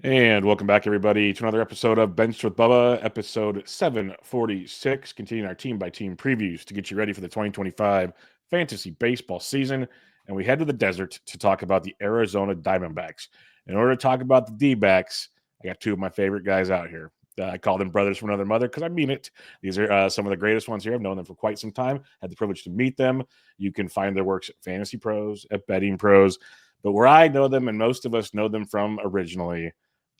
And welcome back, everybody, to another episode of Benched with Bubba, episode 746, continuing our team-by-team previews to get you ready for the 2025 fantasy baseball season. And we head to the desert to talk about the Arizona Diamondbacks. In order to talk about the D-backs, I got two of my favorite guys out here. I call them brothers from another mother because I mean it. These are some of the greatest ones here. I've known them for quite some time, had the privilege to meet them. You can find their works at Fantasy Pros, at Betting Pros. But where I know them, and most of us know them from originally,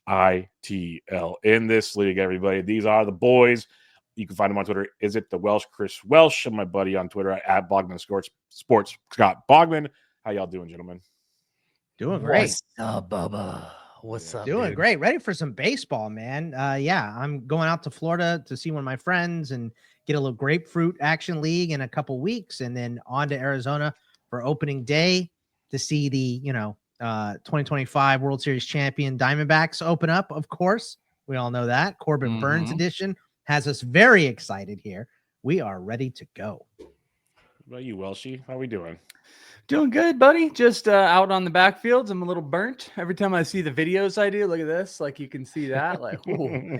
ITL in this league, everybody. These are the boys. You can find them on Twitter. Is it the Welsh? Chris Welsh, and my buddy on Twitter at Bogman Sports. Scott Bogman. How y'all doing, gentlemen? Doing great. What's up, Bubba? What's up, Doing dude? great. Ready for some baseball, man. I'm going out to Florida to see one of my friends and get a little grapefruit action league in a couple weeks, and then on to Arizona for opening day to see the 2025 World Series champion Diamondbacks open up. Of course, we all know that Corbin Burns edition has us very excited here. We are ready to go. What about you, Welshie? How are we doing? Doing good, buddy. Just out on the backfields. I'm a little burnt. Every time I see the videos I do, look at this. Like, you can see that. Like,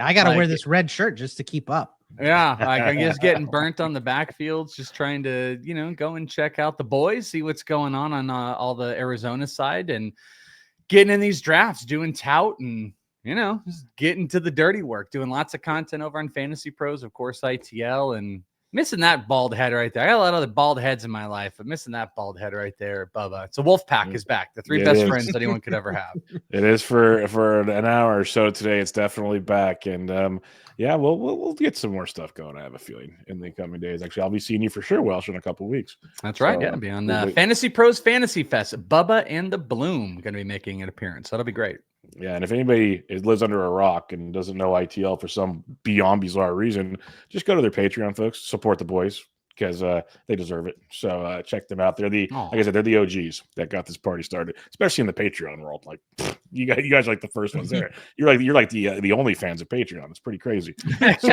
I got to wear this red shirt just to keep up. Yeah, like I'm just getting burnt on the backfields, just trying to, go and check out the boys, see what's going on all the Arizona side, and getting in these drafts, doing tout and, just getting to the dirty work, doing lots of content over on Fantasy Pros, of course, ITL, and missing that bald head right there. I got a lot of the bald heads in my life, but missing that bald head right there, Bubba. So Wolf Pack is back. The three best friends anyone could ever have. It is for an hour or so today. It's definitely back, and we'll get some more stuff going. I have a feeling in the coming days. Actually, I'll be seeing you for sure, Welsh, in a couple of weeks. That's right. Yeah, be on Fantasy Pros Fantasy Fest. Bubba and the Bloom going to be making an appearance. That'll be great. Yeah, and if anybody lives under a rock and doesn't know ITL for some beyond bizarre reason, just go to their Patreon, folks. Support the boys because they deserve it. So check them out. They're like I said, they're the OGs that got this party started, especially in the Patreon world. Like you guys are like the first ones there. You're like the only fans of Patreon. It's pretty crazy. So,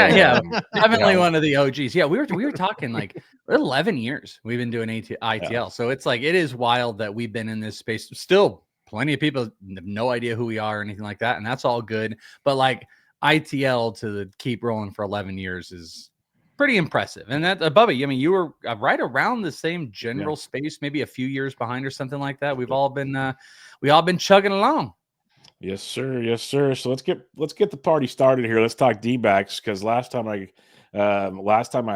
definitely one of the OGs. Yeah, we were talking like 11 years we've been doing ITL. Yeah. So it's like it is wild that we've been in this space still. Plenty of people have no idea who we are or anything like that, and that's all good. But like ITL to keep rolling for 11 years is pretty impressive. And that, Bubba, I mean, you were right around the same general space, maybe a few years behind or something like that. We've all been chugging along. Yes, sir. Yes, sir. So let's get the party started here. Let's talk D-backs because last time I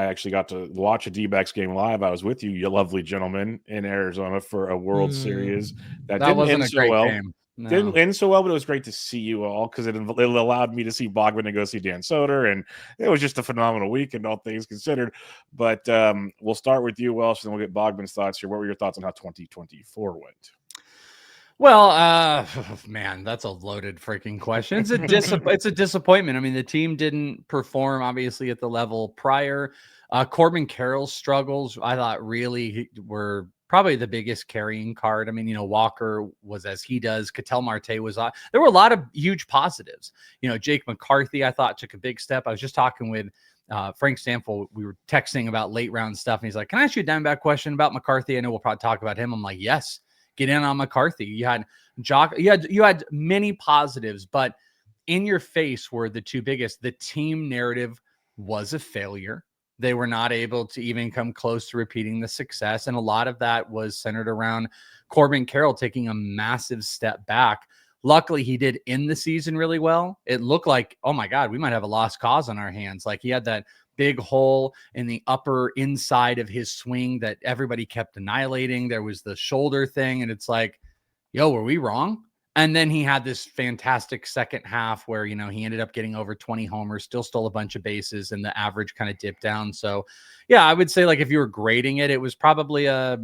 actually got to watch a D-backs game live, I was with you lovely gentlemen, in Arizona for a World Series that didn't wasn't end a great so well. Game. No. Didn't end so well, but it was great to see you all because it allowed me to see Bogman and go see Dan Soder, and it was just a phenomenal weekend, all things considered. But we'll start with you, Welsh, and then we'll get Bogman's thoughts here. What were your thoughts on how 2024 went? Well, man, that's a loaded freaking question. It's a disappointment. I mean, the team didn't perform obviously at the level prior. Corbin Carroll's struggles, I thought, really were probably the biggest carrying card. I mean, Walker was as he does. Ketel Marte was on. There were a lot of huge positives. Jake McCarthy, I thought, took a big step. I was just talking with Frank Stanfield. We were texting about late round stuff, and he's like, "Can I ask you a Diamondback question about McCarthy? I know we'll probably talk about him." I'm like, "Yes." Get in on McCarthy. You had you had many positives, but in your face were the two biggest. The team narrative was a failure. They were not able to even come close to repeating the success. And a lot of that was centered around Corbin Carroll taking a massive step back. Luckily, he did end the season really well. It looked like, oh my God, we might have a lost cause on our hands. Like he had that big hole in the upper inside of his swing that everybody kept annihilating. There was the shoulder thing, and it's like, yo, were we wrong? And then he had this fantastic second half where, he ended up getting over 20 homers, still stole a bunch of bases, and the average kind of dipped down. So, yeah, I would say, like, if you were grading it, it was probably a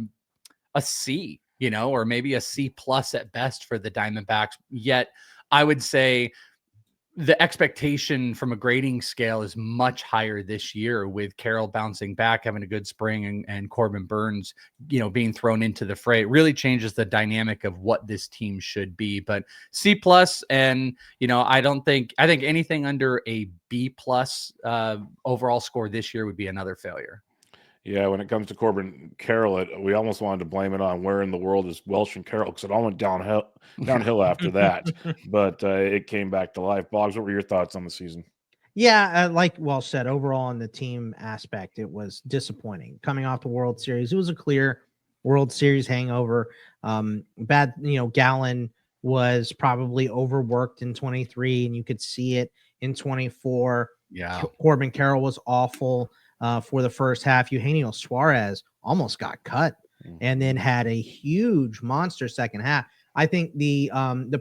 C, or maybe a C plus at best for the Diamondbacks. Yet I would say the expectation from a grading scale is much higher this year with Carroll bouncing back, having a good spring, and Corbin Burns, being thrown into the fray. It really changes the dynamic of what this team should be. But C plus, and I think anything under a B plus overall score this year would be another failure. Yeah, when it comes to Corbin Carroll, we almost wanted to blame it on where in the world is Welsh and Carroll because it all went downhill after that. But it came back to life. Boggs, what were your thoughts on the season? Yeah, like Welsh said, overall in the team aspect, it was disappointing. Coming off the World Series, it was a clear World Series hangover. Bad, Gallen was probably overworked in 23, and you could see it in 24. Yeah. Corbin Carroll was awful for the first half. Eugenio Suarez almost got cut and then had a huge monster second half. I think the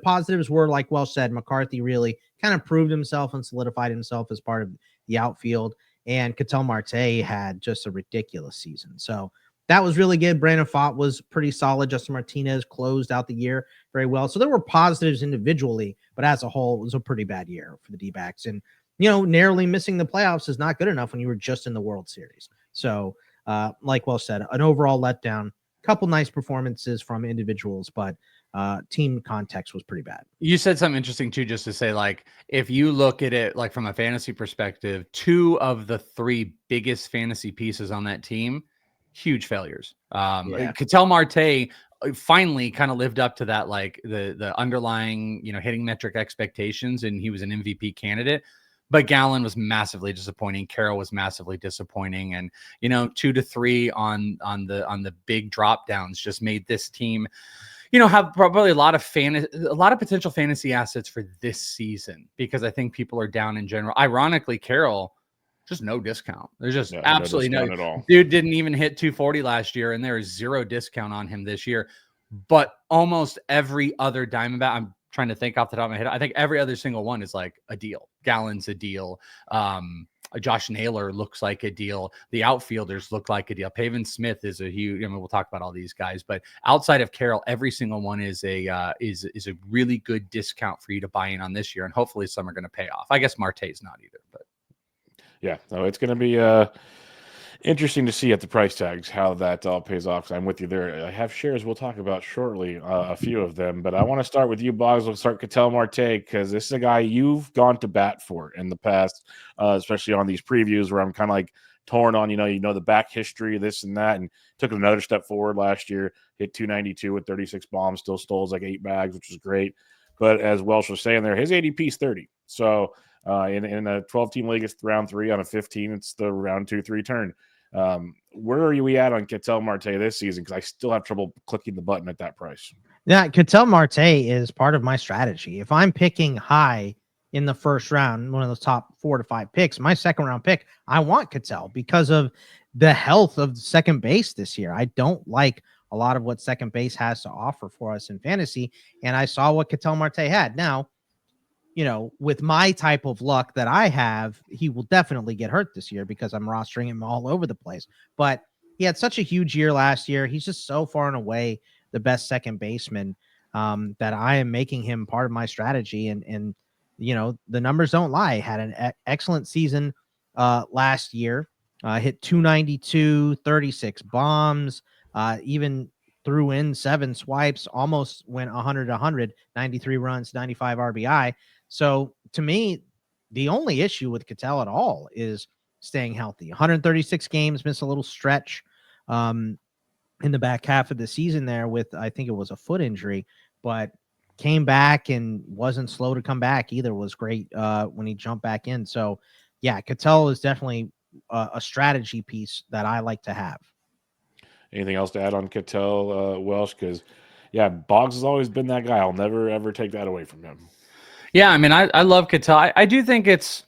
positives were, like Welsh said, McCarthy really kind of proved himself and solidified himself as part of the outfield. And Ketel Marte had just a ridiculous season. So that was really good. Brandon Pfaadt was pretty solid. Justin Martinez closed out the year very well. So there were positives individually, but as a whole, it was a pretty bad year for the D-backs. And, narrowly missing the playoffs is not good enough when you were just in the World Series. So like Welsh said, an overall letdown, couple nice performances from individuals, but team context was pretty bad. You said something interesting too, just to say, like, if you look at it like from a fantasy perspective, 2 of the 3 biggest fantasy pieces on that team, huge failures. Ketel Marte finally kind of lived up to that, like the underlying, hitting metric expectations, and he was an MVP candidate. But Gallen was massively disappointing. Carroll was massively disappointing, and 2 to 3 on the big drop downs just made this team, have probably a lot of potential fantasy assets for this season, because I think people are down in general. Ironically, Carroll, just no discount. There's just absolutely no at all. Dude didn't even hit 240 last year, and there is 0 discount on him this year. But almost every other Diamondback, I'm trying to think off the top of my head, I think every other single one is like a deal. Gallen's a deal. Josh Naylor looks like a deal. The outfielders look like a deal. Pavin Smith is a huge. We'll talk about all these guys, but outside of Carroll, every single one is a really good discount for you to buy in on this year, and hopefully some are going to pay off. I guess Marte's not either, but yeah, no, it's going to be interesting to see at the price tags how that all pays off. I'm with you there. I have shares we'll talk about shortly, a few of them, but I want to start with you, Boggs. We'll start Ketel Marte, because this is a guy you've gone to bat for in the past, especially on these previews where I'm kind of like torn on, the back history, this and that, and took another step forward last year, hit 292 with 36 bombs, still stole like 8 bags, which was great. But as Welsh was saying there, his ADP is 30. So in a 12-team league, it's round 3. On a 15, it's the round 2-3 turn. Where are we at on Ketel Marte this season? Because I still have trouble clicking the button at that price. Yeah, Ketel Marte is part of my strategy. If I'm picking high in the first round, one of those top 4 to 5 picks, my second round pick, I want Ketel because of the health of second base this year. I don't like a lot of what second base has to offer for us in fantasy, and I saw what Ketel Marte had. Now, with my type of luck that I have, he will definitely get hurt this year because I'm rostering him all over the place. But he had such a huge year last year. He's just so far and away the best second baseman that I am making him part of my strategy. And the numbers don't lie. Had an excellent season last year. Hit 292, 36 bombs, even threw in 7 swipes, almost went 100, 93 runs, 95 RBI. So to me, the only issue with Ketel at all is staying healthy. 136 games, missed a little stretch in the back half of the season there with, I think it was a foot injury, but came back and wasn't slow to come back either. Was great when he jumped back in. So yeah, Ketel is definitely a strategy piece that I like to have. Anything else to add on Ketel, Welsh? Because Boggs has always been that guy. I'll never ever take that away from him. Yeah, I mean, I love Ketel. I do think it's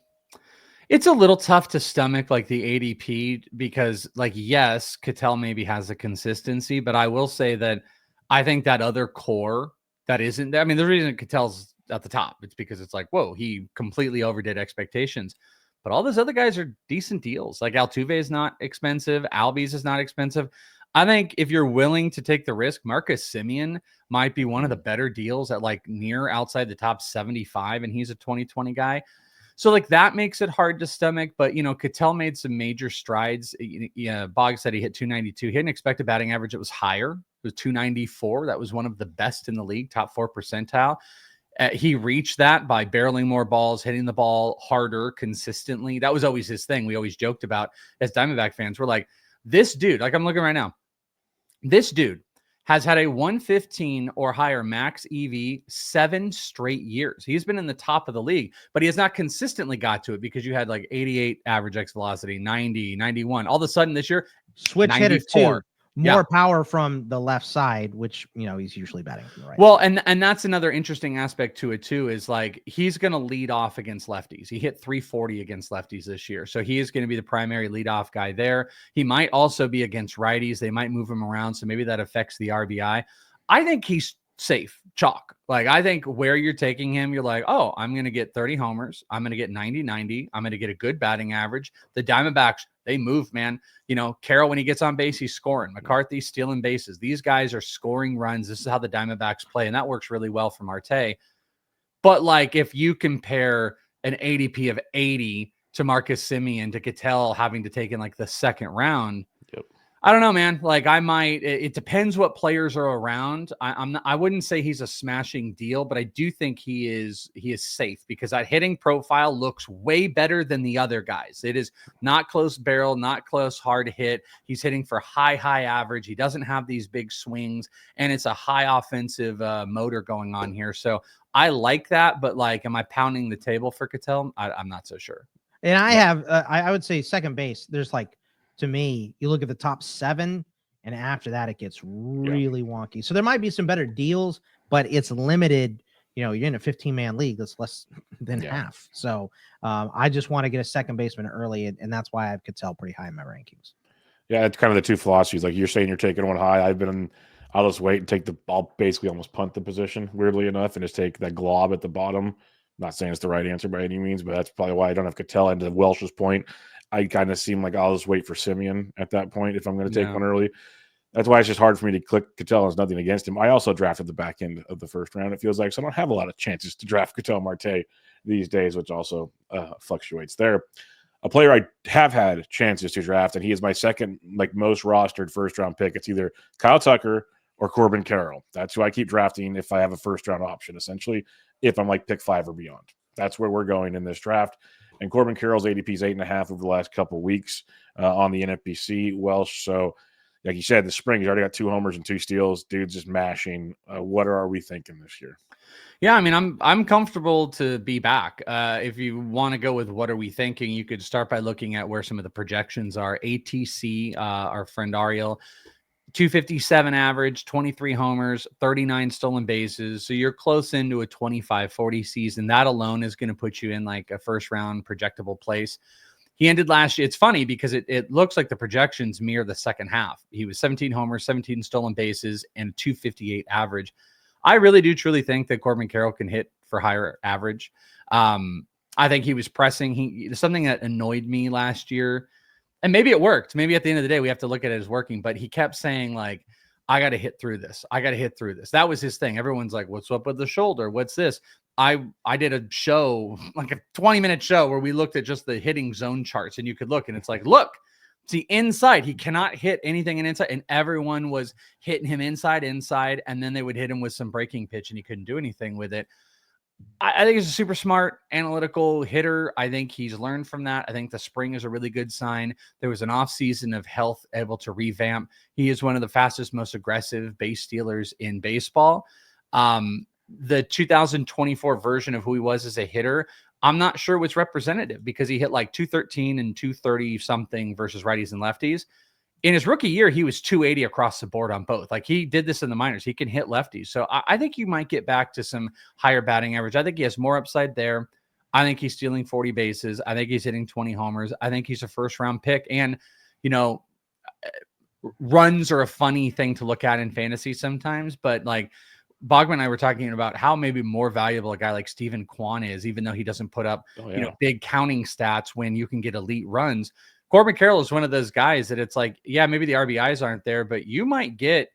a little tough to stomach like the ADP because, like, yes, Ketel maybe has a consistency, but I will say that I think that other core that isn't there. I mean, the reason Ketel's at the top, it's because it's like, whoa, he completely overdid expectations. But all those other guys are decent deals. Like Altuve is not expensive. Albies is not expensive. I think if you're willing to take the risk, Marcus Semien might be one of the better deals at like near outside the top 75, and he's a 2020 guy. So like that makes it hard to stomach, but Ketel made some major strides. Boggs said he hit 292. He had an expected batting average that was higher. It was 294. That was one of the best in the league, top 4 percentile. He reached that by barreling more balls, hitting the ball harder consistently. That was always his thing. We always joked about as Diamondback fans. We're like, This dude, like I'm looking right now, this dude has had a 115 or higher max EV 7 straight years. He's been in the top of the league, but he has not consistently got to it because you had like 88 average X velocity, 90, 91. All of a sudden this year, switch hitter 94. too. More power from the left side, which, you know, he's usually batting from the right. Well, and that's another interesting aspect to it too, is like he's going to lead off against lefties. He hit 340 against lefties this year. So he is going to be the primary leadoff guy there. He might also be against righties. They might move him around. So maybe that affects the RBI. I think he's safe, chalk. Like, I think where you're taking him, you're like, oh, I'm going to get 30 homers. I'm going to get 90-90. I'm going to get a good batting average. The Diamondbacks, they move, man. You know, Carroll, when he gets on base, he's scoring. McCarthy's stealing bases. These guys are scoring runs. This is how the Diamondbacks play, and that works really well for Marte. But, like, if you compare an ADP of 80 to Marcus Semien to Ketel having to take in, like, the second round, I don't know, man. Like, I might. It depends what players are around. I wouldn't say he's a smashing deal, but I do think he is safe because that hitting profile looks way better than the other guys. It is not close barrel, not close hard hit. He's hitting for high average. He doesn't have these big swings, and it's a high offensive motor going on here. So I like that, but like, am I pounding the table for Ketel? I'm not so sure. And I have, I would say second base. There's like, to me, you look at the top 7, and after that, it gets really wonky. So there might be some better deals, but it's limited. You know, you're in a 15-man league that's less than half. So I just want to get a second baseman early, and that's why I have Ketel pretty high in my rankings. Yeah, it's kind of the two philosophies. Like you're saying, you're taking one high. I'll just wait and take I'll basically almost punt the position, weirdly enough, and just take that glob at the bottom. Not saying it's the right answer by any means, but that's probably why I don't have Ketel. And to Welsh's point, I kind of seem like I'll just wait for Semien at that point if I'm going to take one early. That's why it's just hard for me to click Ketel. There's nothing against him. I also drafted the back end of the first round, it feels like. So I don't have a lot of chances to draft Ketel Marte these days, which also fluctuates there. A player I have had chances to draft, and he is my second most rostered first-round pick. It's either Kyle Tucker or Corbin Carroll. That's who I keep drafting if I have a first-round option, essentially, if I'm pick 5 or beyond. That's where we're going in this draft. And Corbin Carroll's ADP is 8.5 over the last couple of weeks on the NFBC Welsh. So, like you said, the spring, he's already got 2 homers and 2 steals. Dude's just mashing. What are we thinking this year? Yeah, I mean, I'm comfortable to be back. If you want to go with what are we thinking, you could start by looking at where some of the projections are. ATC, our friend Ariel, 257 average, 23 homers, 39 stolen bases. So you're close into a 25-40 season. That alone is going to put you in like a first round projectable place. He ended last year. It's funny because it looks like the projections mirror the second half. He was 17 homers, 17 stolen bases, and 258 average. I really do truly think that Corbin Carroll can hit for higher average. I think he was pressing. Something that annoyed me last year. And maybe it worked. Maybe at the end of the day, we have to look at it as working. But he kept saying, like, I got to hit through this. I got to hit through this. That was his thing. Everyone's like, what's up with the shoulder? What's this? I did a show, like a 20-minute show where we looked at just the hitting zone charts. And you could look, and it's like, look, it's the inside. He cannot hit anything in inside. And everyone was hitting him inside. And then they would hit him with some breaking pitch, and he couldn't do anything with it. I think he's a super smart, analytical hitter. I think he's learned from that. I think the spring is a really good sign. There was an off season of health, able to revamp. He is one of the fastest, most aggressive base stealers in baseball. The 2024 version of who he was as a hitter, I'm not sure was representative because he hit like 213 and 230 something versus righties and lefties. In his rookie year, he was 280 across the board on both. Like, he did this in the minors. He can hit lefties. So I think you might get back to some higher batting average. I think he has more upside there. I think he's stealing 40 bases. I think he's hitting 20 homers. I think he's a first round pick. And, you know, runs are a funny thing to look at in fantasy sometimes, but like Bogman and I were talking about how maybe more valuable a guy like Steven Kwan is, even though he doesn't put up, big counting stats when you can get elite runs. Corbin Carroll is one of those guys that it's like, yeah, maybe the RBIs aren't there, but you might get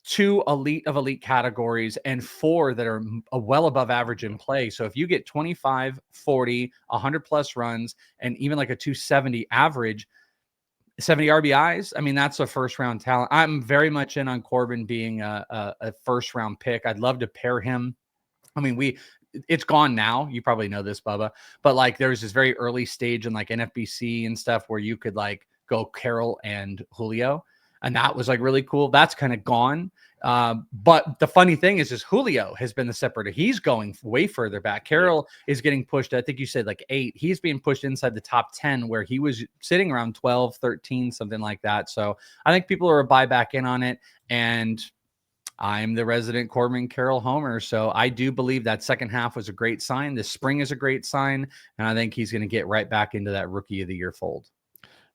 2 elite categories and 4 that are well above average in play. So if you get 25, 40, 100 plus runs, and even like a 270 average, 70 RBIs, I mean, that's a first round talent. I'm very much in on Corbin being a first round pick. I'd love to pair him. I mean, it's gone now. You probably know this, Bubba, but like there was this very early stage in like NFBC and stuff where you could like go Carroll and Julio. And that was like really cool. That's kind of gone. But the funny thing is Julio has been the separator. He's going way further back. Carroll is getting pushed. I think you said like 8. He's being pushed inside the top 10 where he was sitting around 12, 13, something like that. So I think people are a buy back in on it. And I'm the resident Corbin Carroll homer. So I do believe that second half was a great sign. This spring is a great sign. And I think he's going to get right back into that rookie of the year fold.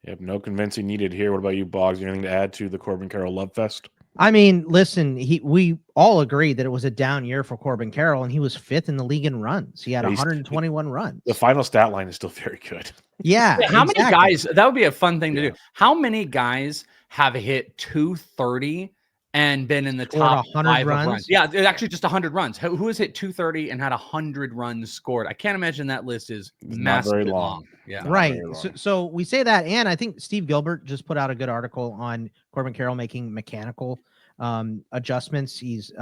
Yep, no convincing needed here. What about you, Boggs? Anything to add to the Corbin Carroll love fest? I mean, listen, we all agreed that it was a down year for Corbin Carroll, and he was 5th in the league in runs. He had 121 runs. The final stat line is still very good. Yeah. How many guys, that would be a fun thing to do. How many guys have hit 230 and been in the top 5 runs? Of runs? Yeah, it's actually just 100 runs. Who has hit 230 and had 100 runs scored? I can't imagine that list is massively long. Yeah, right. So we say that, and I think Steve Gilbert just put out a good article on Corbin Carroll making mechanical adjustments. He's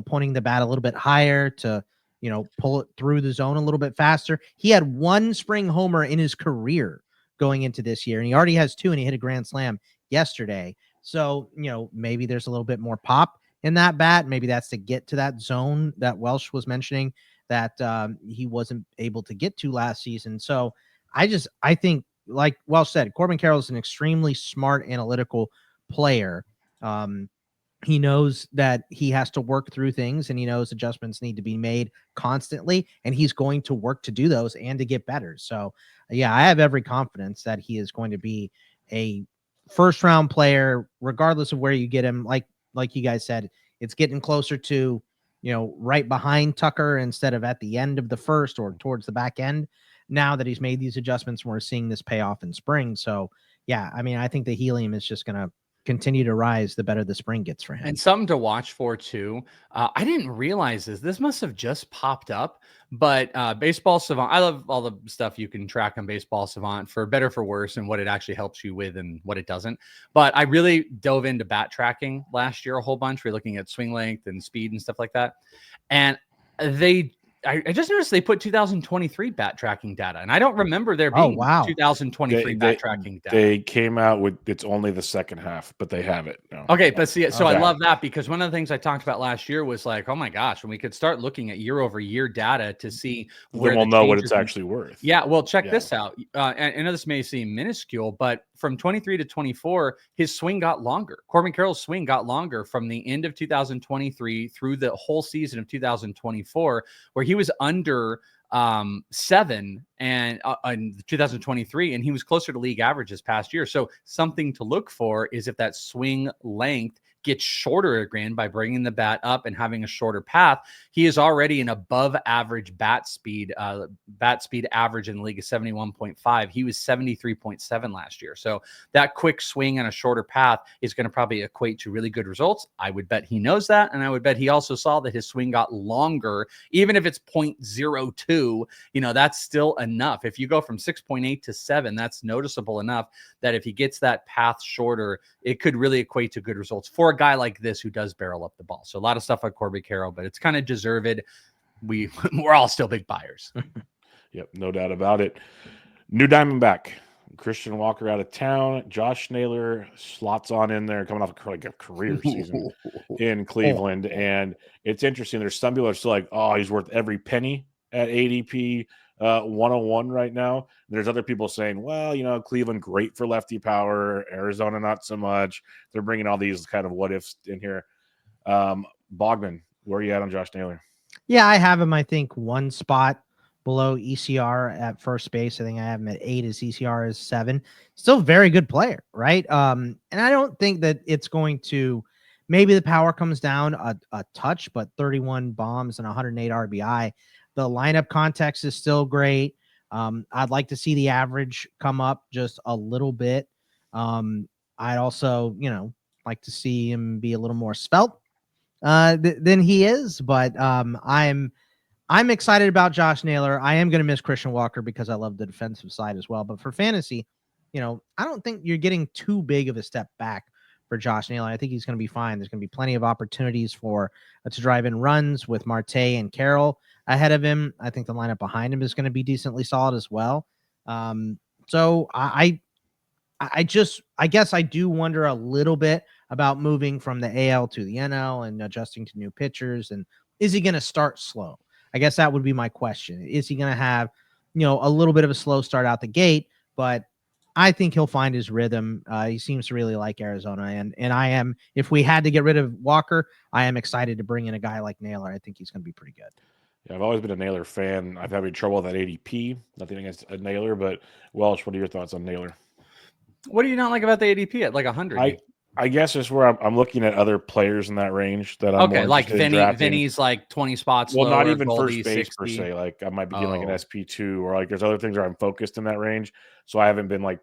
pointing the bat a little bit higher to pull it through the zone a little bit faster. He had 1 spring homer in his career going into this year, and he already has 2, and he hit a grand slam yesterday. So, maybe there's a little bit more pop in that bat. Maybe that's to get to that zone that Welsh was mentioning that he wasn't able to get to last season. So I think, like Welsh said, Corbin Carroll is an extremely smart, analytical player. He knows that he has to work through things, and he knows adjustments need to be made constantly, and he's going to work to do those and to get better. So, yeah, I have every confidence that he is going to be a first round player, regardless of where you get him. Like you guys said, it's getting closer to, right behind Tucker instead of at the end of the first or towards the back end. Now that he's made these adjustments, we're seeing this payoff in spring. So yeah, I mean, I think the helium is just going to continue to rise the better the spring gets for him. And something to watch for too. I didn't realize this must have just popped up, but Baseball Savant, I love all the stuff you can track on Baseball Savant for better, for worse, and what it actually helps you with and what it doesn't. But I really dove into bat tracking last year a whole bunch. We're looking at swing length and speed and stuff like that. And I just noticed they put 2023 bat tracking data, and I don't remember there being 2023 bat tracking data. They came out with, it's only the second half, but they have it now. Okay, but see, so I love that, because one of the things I talked about last year was like, oh my gosh, when we could start looking at year-over-year data to see where we'll know what it's actually worth. Yeah, well, check this out. And I know this may seem minuscule, but from 23 to 24, his swing got longer. Corbin Carroll's swing got longer from the end of 2023 through the whole season of 2024, where he was under 7 and in 2023, and he was closer to league averages past year. So something to look for is if that swing length gets shorter again by bringing the bat up and having a shorter path. He is already an above average bat speed average in the league is 71.5. He was 73.7 last year. So that quick swing and a shorter path is going to probably equate to really good results. I would bet he knows that. And I would bet he also saw that his swing got longer, even if it's 0.02, that's still enough. If you go from 6.8 to 7, that's noticeable enough that if he gets that path shorter, it could really equate to good results for a guy like this who does barrel up the ball. So a lot of stuff on Corbin Carroll, but it's kind of deserved. We're all still big buyers. Yep, no doubt about it. New Diamondback, Christian Walker out of town. Josh Naylor slots on in there, coming off a career season in Cleveland. And it's interesting. There's some people that are still like, oh, he's worth every penny at ADP 101 right now. There's other people saying, well, Cleveland great for lefty power, Arizona not so much. They're bringing all these kind of what ifs in here. Bogman, where are you at on Josh Naylor? Yeah, I have him, I think, 1 spot below ECR at first base. I think I have him at 8. His ECR is 7. Still a very good player, right? And I don't think that it's going to, maybe the power comes down a touch, but 31 bombs and 108 RBI. The lineup context is still great. I'd like to see the average come up just a little bit. I'd also, like to see him be a little more svelte than he is. But I'm excited about Josh Naylor. I am going to miss Christian Walker because I love the defensive side as well. But for fantasy, I don't think you're getting too big of a step back for Josh Naylor. I think he's going to be fine. There's going to be plenty of opportunities for to drive in runs with Marte and Carroll ahead of him. I think the lineup behind him is going to be decently solid as well. So I I guess I do wonder a little bit about moving from the AL to the NL and adjusting to new pitchers. And is he going to start slow? I guess that would be my question. Is he going to have, a little bit of a slow start out the gate? But I think he'll find his rhythm. He seems to really like Arizona. And I am, if we had to get rid of Walker, I am excited to bring in a guy like Naylor. I think he's going to be pretty good. Yeah, I've always been a Naylor fan. I've had trouble with that ADP. Nothing against a Naylor, but Welsh, what are your thoughts on Naylor? What do you not like about the ADP at like 100? I guess it's where I'm looking at other players in that range that I'm more like interested in drafting. Vinny's like 20 spots Well, lower, not even Goldie, first base 60. per se. Like I might be getting like an SP2 or like there's other things where I'm focused in that range. So I haven't been like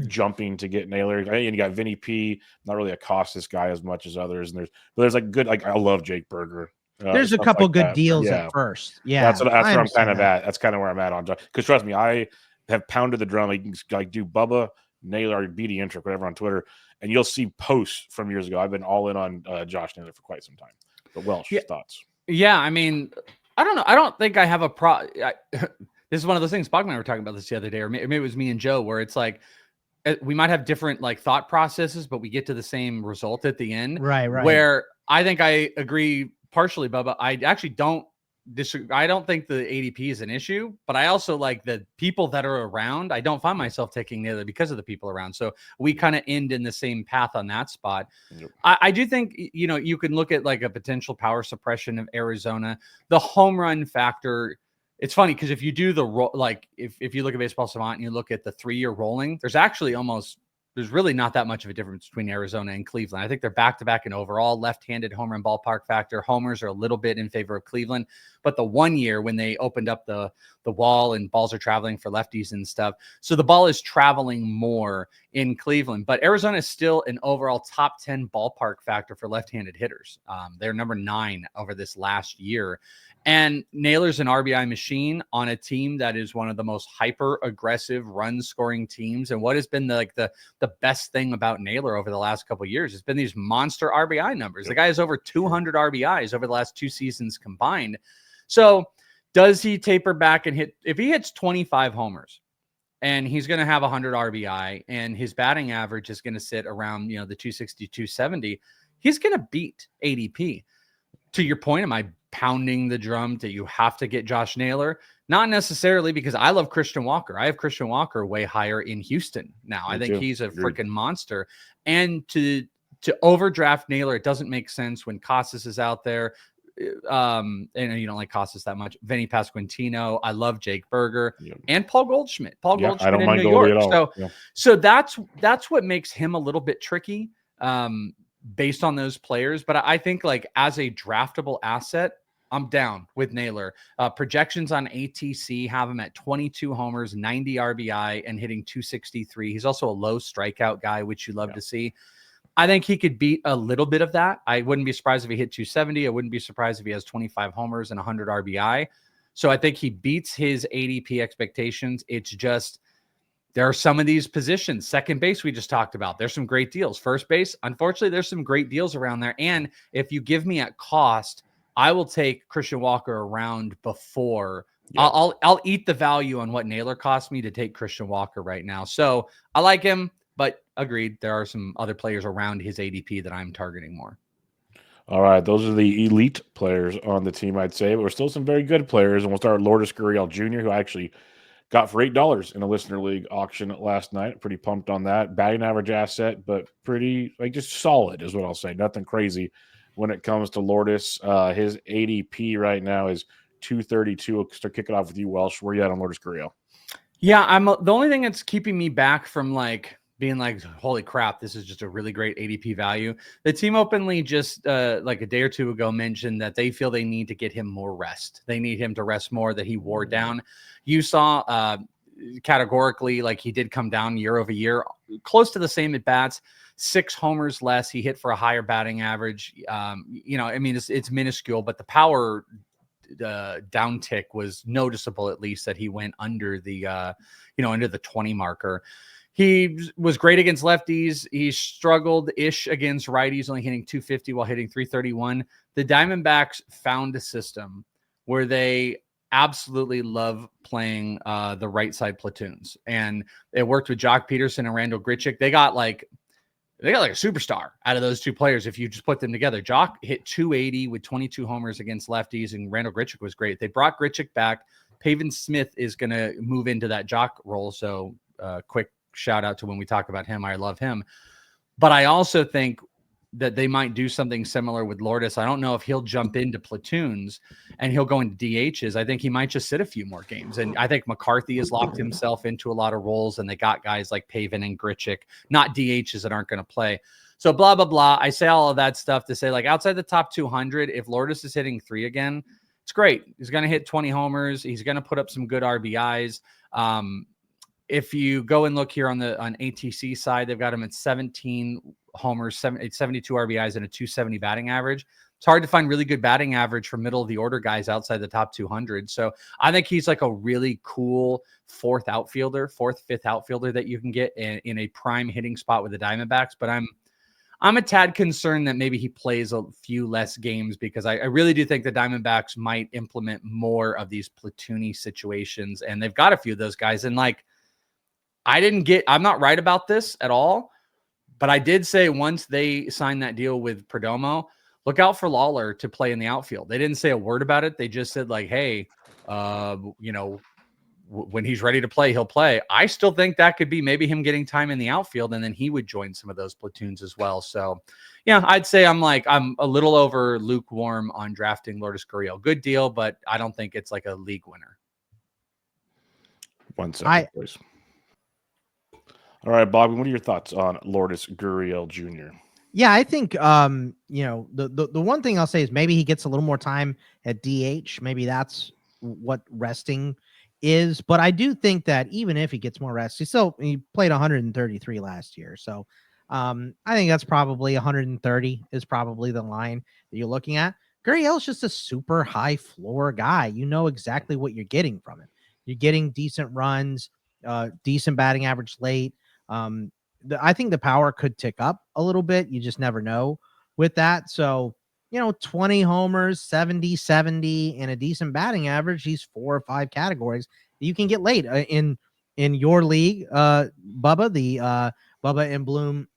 jumping to get Naylor. And you got Vinny P, not really a Costas guy as much as others. And there's like good, like I love Jake Berger. There's a couple good deals at first. Yeah, that's where I'm kind of at. That's kind of where I'm at on because trust me, I have pounded the drum. You can like do Bubba, Naylor, or BD Intric, whatever on Twitter, and you'll see posts from years ago. I've been all in on Josh Naylor for quite some time. But Welsh, thoughts? Yeah, I mean, I don't know. I don't think I have a this is one of those things. Bogman and I were talking about this the other day, or maybe it was me and Joe, where it's like we might have different like thought processes, but we get to the same result at the end. Right. Where I think I agree partially, Bubba. I actually don't disagree. I don't think the ADP is an issue, but I also like the people that are around. I don't find myself taking Naylor because of the people around. So we kind of end in the same path on that spot. Yep. I do think, you can look at like a potential power suppression of Arizona, the home run factor. It's funny because if you do if you look at Baseball Savant and you look at the 3-year rolling, there's really not that much of a difference between Arizona and Cleveland. I think they're back-to-back in overall left-handed home run ballpark factor. Homers are a little bit in favor of Cleveland, but the 1 year when they opened up the wall and balls are traveling for lefties and stuff, so the ball is traveling more in Cleveland. But Arizona is still an overall top 10 ballpark factor for left-handed hitters. They're number 9 over this last year. And Naylor's an RBI machine on a team that is one of the most hyper-aggressive run-scoring teams. And what has been the best thing about Naylor over the last couple of years has been these monster RBI numbers. Yep. The guy has over 200 RBIs over the last 2 seasons combined. So does he taper back and hit? If he hits 25 homers and he's going to have 100 RBI and his batting average is going to sit around, the 260, 270, he's going to beat ADP. To your point, am I pounding the drum that you have to get Josh Naylor? Not necessarily, because I love Christian Walker. I have Christian Walker way higher in Houston now. I think he's a freaking monster. And to overdraft Naylor, it doesn't make sense when Costas is out there. And you don't like Costas that much. Vinny Pasquantino. I love Jake Berger and Paul Goldschmidt. Goldschmidt in New York. So that's what makes him a little bit tricky. Based on those players. But I think like as a draftable asset, I'm down with Naylor. Projections on ATC have him at 22 homers, 90 RBI, and hitting 263. He's also a low strikeout guy, which you love to see. I think he could beat a little bit of that. I wouldn't be surprised if he hit 270. I wouldn't be surprised if he has 25 homers and 100 RBI. So I think he beats his ADP expectations. It's just, there are some of these positions. Second base, we just talked about. There's some great deals. First base, unfortunately, there's some great deals around there. And if you give me at cost, I will take Christian Walker around before. Yeah. I'll eat the value on what Naylor cost me to take Christian Walker right now. So I like him, but agreed, there are some other players around his ADP that I'm targeting more. All right, those are the elite players on the team, I'd say. But we're still some very good players. And we'll start with Lourdes Gurriel Jr., who I actually got for $8 in a listener league auction last night. Pretty pumped on that. Batting average asset, but pretty just solid is what I'll say. Nothing crazy when it comes to Lourdes. His ADP right now is 232. We'll start kicking off with you, Welsh. Where are you at on Lourdes Gurriel? Yeah, the only thing that's keeping me back from being like, holy crap, this is just a really great ADP value. The team openly just like a day or two ago mentioned that they feel they need to get him more rest. They need him to rest more, that he wore down. You saw categorically, like he did come down year over year, close to the same at bats, 6 homers less. He hit for a higher batting average. It's minuscule, but the power downtick was noticeable, at least that he went under the, under the 20 marker. He was great against lefties. He struggled-ish against righties, only hitting 250 while hitting 331. The Diamondbacks found a system where they absolutely love playing the right side platoons. And it worked with Jock Peterson and Randall Grichuk. They got like a superstar out of those two players if you just put them together. Jock hit 280 with 22 homers against lefties, and Randall Grichuk was great. They brought Grichuk back. Pavin Smith is going to move into that Jock role. So quick shout out to when we talk about him. I love him. But I also think that they might do something similar with Lourdes. I don't know if he'll jump into platoons and he'll go into DHs. I think he might just sit a few more games. And I think McCarthy has locked himself into a lot of roles, and they got guys like Pavin and Grichuk, not DHs that aren't going to play. So blah, blah, blah. I say all of that stuff to say, like, outside the top 200, if Lourdes is hitting 3 again, it's great. He's going to hit 20 homers. He's going to put up some good RBIs. If you go and look here on ATC side, they've got him at 17 homers, 72 RBIs, and a 270 batting average. It's hard to find really good batting average for middle of the order guys outside the top 200. So I think he's like a really cool fourth, fifth outfielder that you can get in a prime hitting spot with the Diamondbacks. But I'm a tad concerned that maybe he plays a few less games, because I really do think the Diamondbacks might implement more of these platoony situations. And they've got a few of those guys. And like, I'm not right about this at all, but I did say once they signed that deal with Perdomo, look out for Lawler to play in the outfield. They didn't say a word about it. They just said like, hey, when he's ready to play, he'll play. I still think that could be maybe him getting time in the outfield, and then he would join some of those platoons as well. So yeah, I'd say I'm a little over lukewarm on drafting Lourdes Gurriel. Good deal, but I don't think it's like a league winner. 1 second, please. All right, Bobby, what are your thoughts on Lourdes Gurriel Jr.? Yeah, I think the one thing I'll say is maybe he gets a little more time at DH. Maybe that's what resting is. But I do think that even if he gets more rest, he played 133 last year. So I think that's probably 130 is probably the line that you're looking at. Gurriel's just a super high floor guy. You know exactly what you're getting from him. You're getting decent runs, decent batting average late. I think the power could tick up a little bit. You just never know with that. So, 20 homers, 70, and a decent batting average. These 4 or 5 categories that you can get late in your league. Bubba, the Bubba and Bloom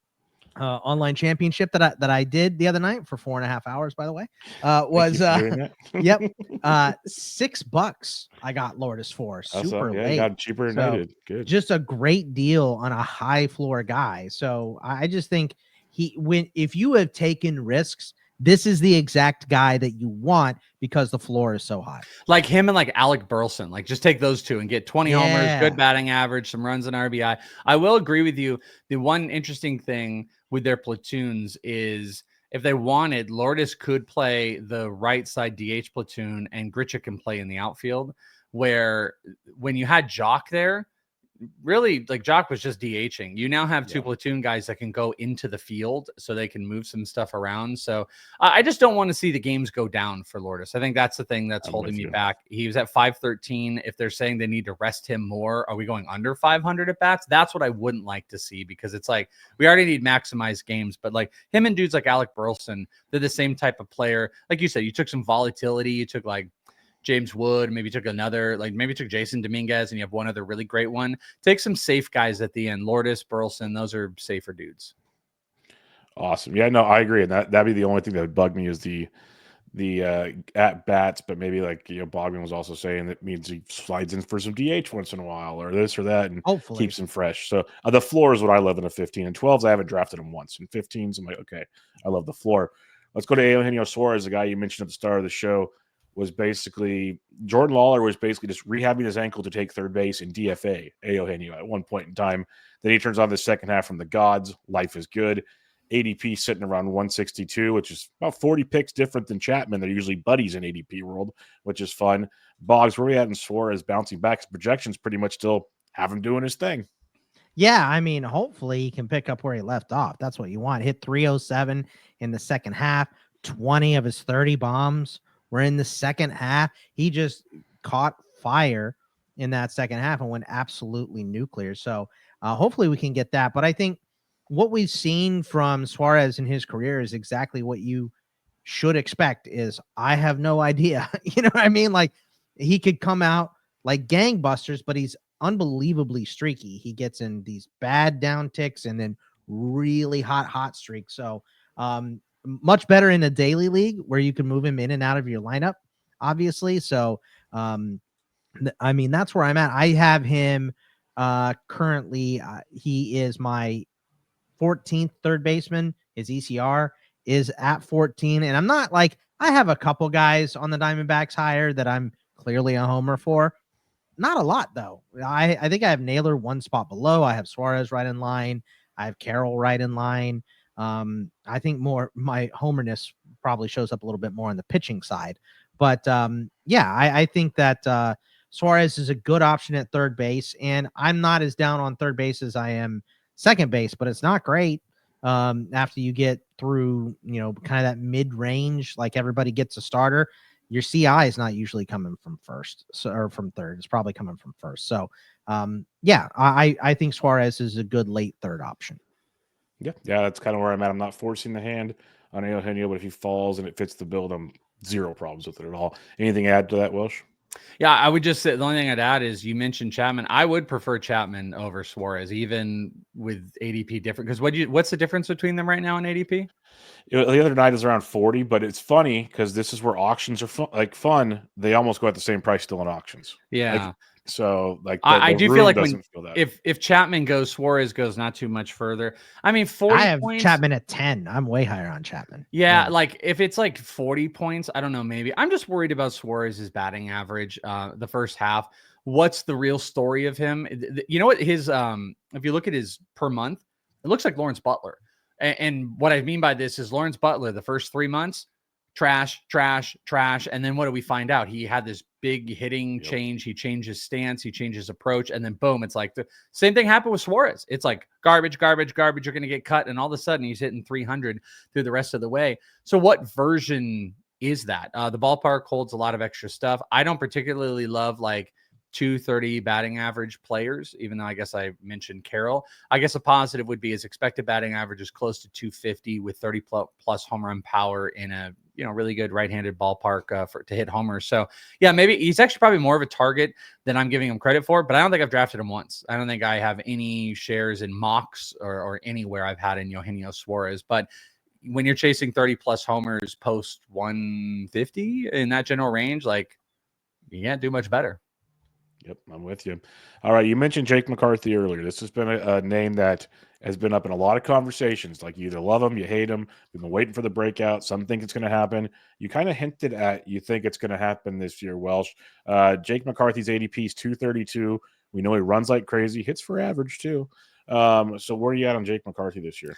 online championship that I did the other night for 4.5 hours, by the way, was yep, $6 I got Lourdes for super late. Got cheaper than I did. Good, just a great deal on a high floor guy. So I just think if you have taken risks, this is the exact guy that you want because the floor is so high. Like him and like Alec Burleson, like just take those two and get 20 homers, good batting average, some runs and RBI. I will agree with you. The one interesting thing with their platoons is if they wanted, Lourdes could play the right side DH platoon and Grichuk can play in the outfield, where when you had Jock there, really like Jock was just DHing. You now have 2 platoon guys that can go into the field so they can move some stuff around. So I just don't want to see the games go down for Lourdes. I think that's the thing that's holding me back. He was at 513. If they're saying they need to rest him more, are we going under 500 at bats? That's what I wouldn't like to see, because it's like we already need maximized games, but like him and dudes like Alec Burleson, they're the same type of player. Like you said, you took some volatility, you took like James Wood, maybe took Jason Dominguez, and you have one other really great one. Take some safe guys at the end. Lourdes, Burleson, those are safer dudes. Awesome. Yeah, no, I agree. And that'd be the only thing that would bug me is the at bats, but maybe like Bogman was also saying that means he slides in for some DH once in a while or this or that and hopefully keeps him fresh. So the floor is what I love in a 15 and 12s. I haven't drafted him once. In 15s, I'm like, okay, I love the floor. Let's go to Eugenio Suarez, the guy you mentioned at the start of the show. Jordan Lawler was basically just rehabbing his ankle to take third base in DFA Eugenio at one point in time. Then he turns on the second half from the gods. Life is good. ADP sitting around 162, which is about 40 picks different than Chapman. They're usually buddies in ADP world, which is fun. Boggs, where we at in Suarez bouncing back? His projections pretty much still have him doing his thing. Yeah, I mean, hopefully he can pick up where he left off. That's what you want. Hit 307 in the second half. 20 of his 30 bombs were in the second half. He just caught fire in that second half and went absolutely nuclear. So hopefully we can get that. But I think what we've seen from Suarez in his career is exactly what you should expect. Is I have no idea. You know what I mean? Like he could come out like gangbusters, but he's unbelievably streaky. He gets in these bad down ticks and then really hot streaks. So much better in a daily league where you can move him in and out of your lineup, obviously. So I mean, that's where I'm at. I have him currently. He is my 14th third baseman. His ECR is at 14. And I'm not like, I have a couple guys on the Diamondbacks higher that I'm clearly a homer for. Not a lot, though. I think I have Naylor one spot below. I have Suarez right in line. I have Carroll right in line. I think more my homerness probably shows up a little bit more on the pitching side. But yeah, I think that Suarez is a good option at third base. And I'm not as down on third base as I am second base, but it's not great after you get through, kind of that mid-range, like everybody gets a starter. Your CI is not usually coming from first or from third. It's probably coming from first. So, yeah, I think Suarez is a good late third option. Yeah, that's kind of where I'm at. I'm not forcing the hand on Eugenio, but if he falls and it fits the build, I'm zero problems with it at all. Anything to add to that, Welsh? Yeah, I would just say the only thing I'd add is you mentioned Chapman. I would prefer Chapman over Suarez, even with ADP different. Because what's the difference between them right now in ADP? The other night is around 40, but it's funny because this is where auctions are fun. They almost go at the same price still in auctions. Yeah. I do feel like feel that. if Chapman goes, Suarez goes not too much further. I mean, 40 I have points. Chapman at 10. I'm way higher on Chapman. Yeah, like if it's like 40 points, I don't know, maybe. I'm just worried about Suarez's batting average the first half. What's the real story of him? You know what his if you look at his per month, it looks like Lawrence Butler. And what I mean by this is Lawrence Butler, the first 3 months, trash. And then what do we find out? He had this big hitting change. He changed his stance. He changed his approach. And then boom, it's like the same thing happened with Suarez. It's like garbage. You're going to get cut. And all of a sudden he's hitting 300 through the rest of the way. So what version is that? The ballpark holds a lot of extra stuff. I don't particularly love like 230 batting average players, even though I guess I mentioned Carroll. I guess a positive would be his expected batting average is close to 250 with 30 plus home run power in a really good right-handed ballpark to hit homers. So yeah, maybe he's actually probably more of a target than I'm giving him credit for, but I don't think I've drafted him once. I don't think I have any shares in mocks or anywhere I've had in Eugenio Suarez, but when you're chasing 30 plus homers post 150 in that general range, like you can't do much better. Yep, I'm with you. All right, you mentioned Jake McCarthy earlier. This has been a name that has been up in a lot of conversations. Like you either love him, you hate him. We've been waiting for the breakout. Some think it's going to happen. You kind of hinted at you think it's going to happen this year, Welsh. Jake McCarthy's ADP is 232. We know he runs like crazy, hits for average too. So where are you at on Jake McCarthy this year?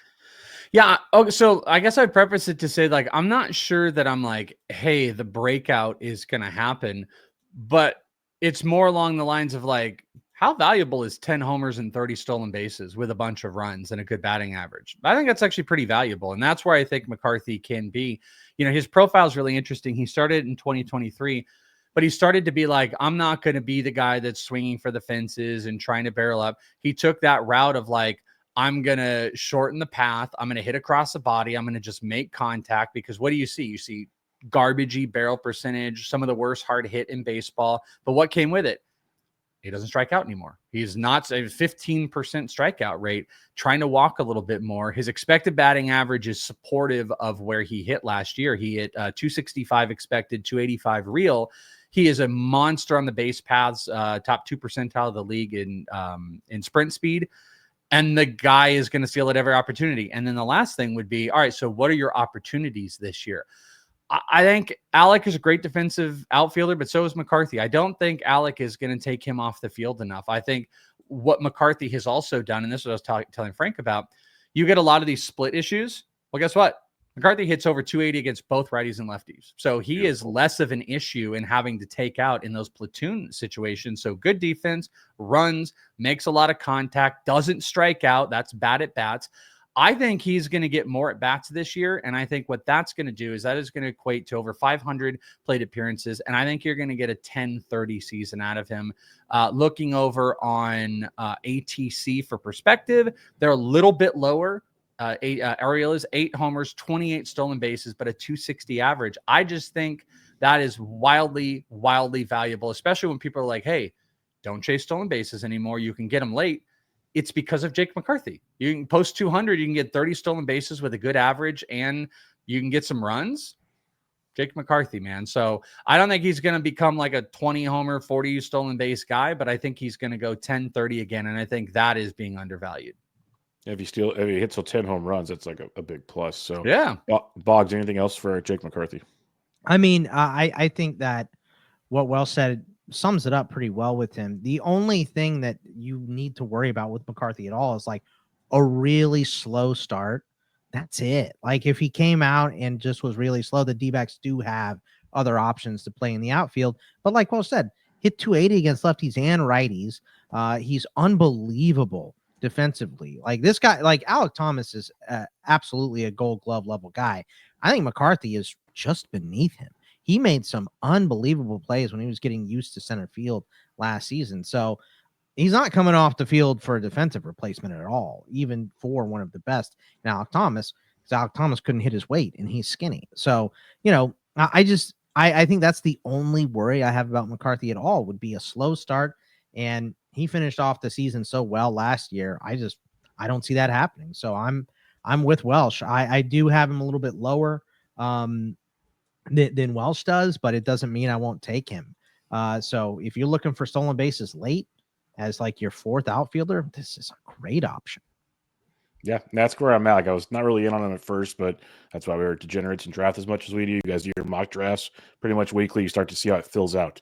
Yeah. Okay. So I guess I'd preface it to say, like, I'm not sure that I'm like, hey, the breakout is going to happen, but it's more along the lines of like, how valuable is 10 homers and 30 stolen bases with a bunch of runs and a good batting average? I think that's actually pretty valuable. And that's where I think McCarthy can be. His profile is really interesting. He started in 2023, but he started to be like, I'm not going to be the guy that's swinging for the fences and trying to barrel up. He took that route of like, I'm going to shorten the path. I'm going to hit across the body. I'm going to just make contact, because what do you see? You see garbagey barrel percentage, some of the worst hard hit in baseball. But what came with it? He doesn't strike out anymore. He's not a 15% strikeout rate, trying to walk a little bit more. His expected batting average is supportive of where he hit last year. He hit 265 expected, 285 real. He is a monster on the base paths, top 2 percentile of the league in sprint speed. And the guy is going to steal at every opportunity. And then the last thing would be, all right, so what are your opportunities this year? I think Alec is a great defensive outfielder, but so is McCarthy. I don't think Alec is going to take him off the field enough. I think what McCarthy has also done, and this is what I was telling Frank about, you get a lot of these split issues. Well, guess what? McCarthy hits over 280 against both righties and lefties. So he is less of an issue in having to take out in those platoon situations. So good defense, runs, makes a lot of contact, doesn't strike out. That's bad at bats. I think he's going to get more at bats this year. And I think what that's going to do is that is going to equate to over 500 plate appearances. And I think you're going to get a 10-30 season out of him. Looking over on ATC for perspective, they're a little bit lower. Ariel is 8 homers, 28 stolen bases, but a 260 average. I just think That is wildly, wildly valuable, especially when people are like, hey, don't chase stolen bases anymore. You can get them late. It's because of Jake McCarthy. You can post 200, you can get 30 stolen bases with a good average, and you can get some runs. Jake McCarthy, man. So I don't think he's going to become like a 20 homer, 40 stolen base guy, but I think he's going to go 10, 30 again. And I think that is being undervalued. If he hits 10 home runs, that's like a big plus. So Yeah. Boggs, anything else for Jake McCarthy? I mean, I think that what Welsh said sums it up pretty well with him. The only thing that you need to worry about with McCarthy at all is like a really slow start. That's it. Like if he came out and just was really slow, the D-backs do have other options to play in the outfield. But like Welsh said, hit 280 against lefties and righties. He's unbelievable defensively. Like this guy, like Alec Thomas is absolutely a Gold Glove level guy. I think McCarthy is just beneath him. He made some unbelievable plays when he was getting used to center field last season. So he's not coming off the field for a defensive replacement at all, even for one of the best. Now, Alec Thomas, because Alec Thomas couldn't hit his weight and he's skinny. So, I think that's the only worry I have about McCarthy at all would be a slow start. And he finished off the season so well last year. I don't see that happening. So I'm with Welsh. I do have him a little bit lower than Welsh does, but it doesn't mean I won't take him. So if you're looking for stolen bases late as like your fourth outfielder, this is a great option. Yeah, that's where I'm at. Like I was not really in on him at first, but that's why we are degenerates and draft as much as we do. You guys do your mock drafts pretty much weekly. You start to see how it fills out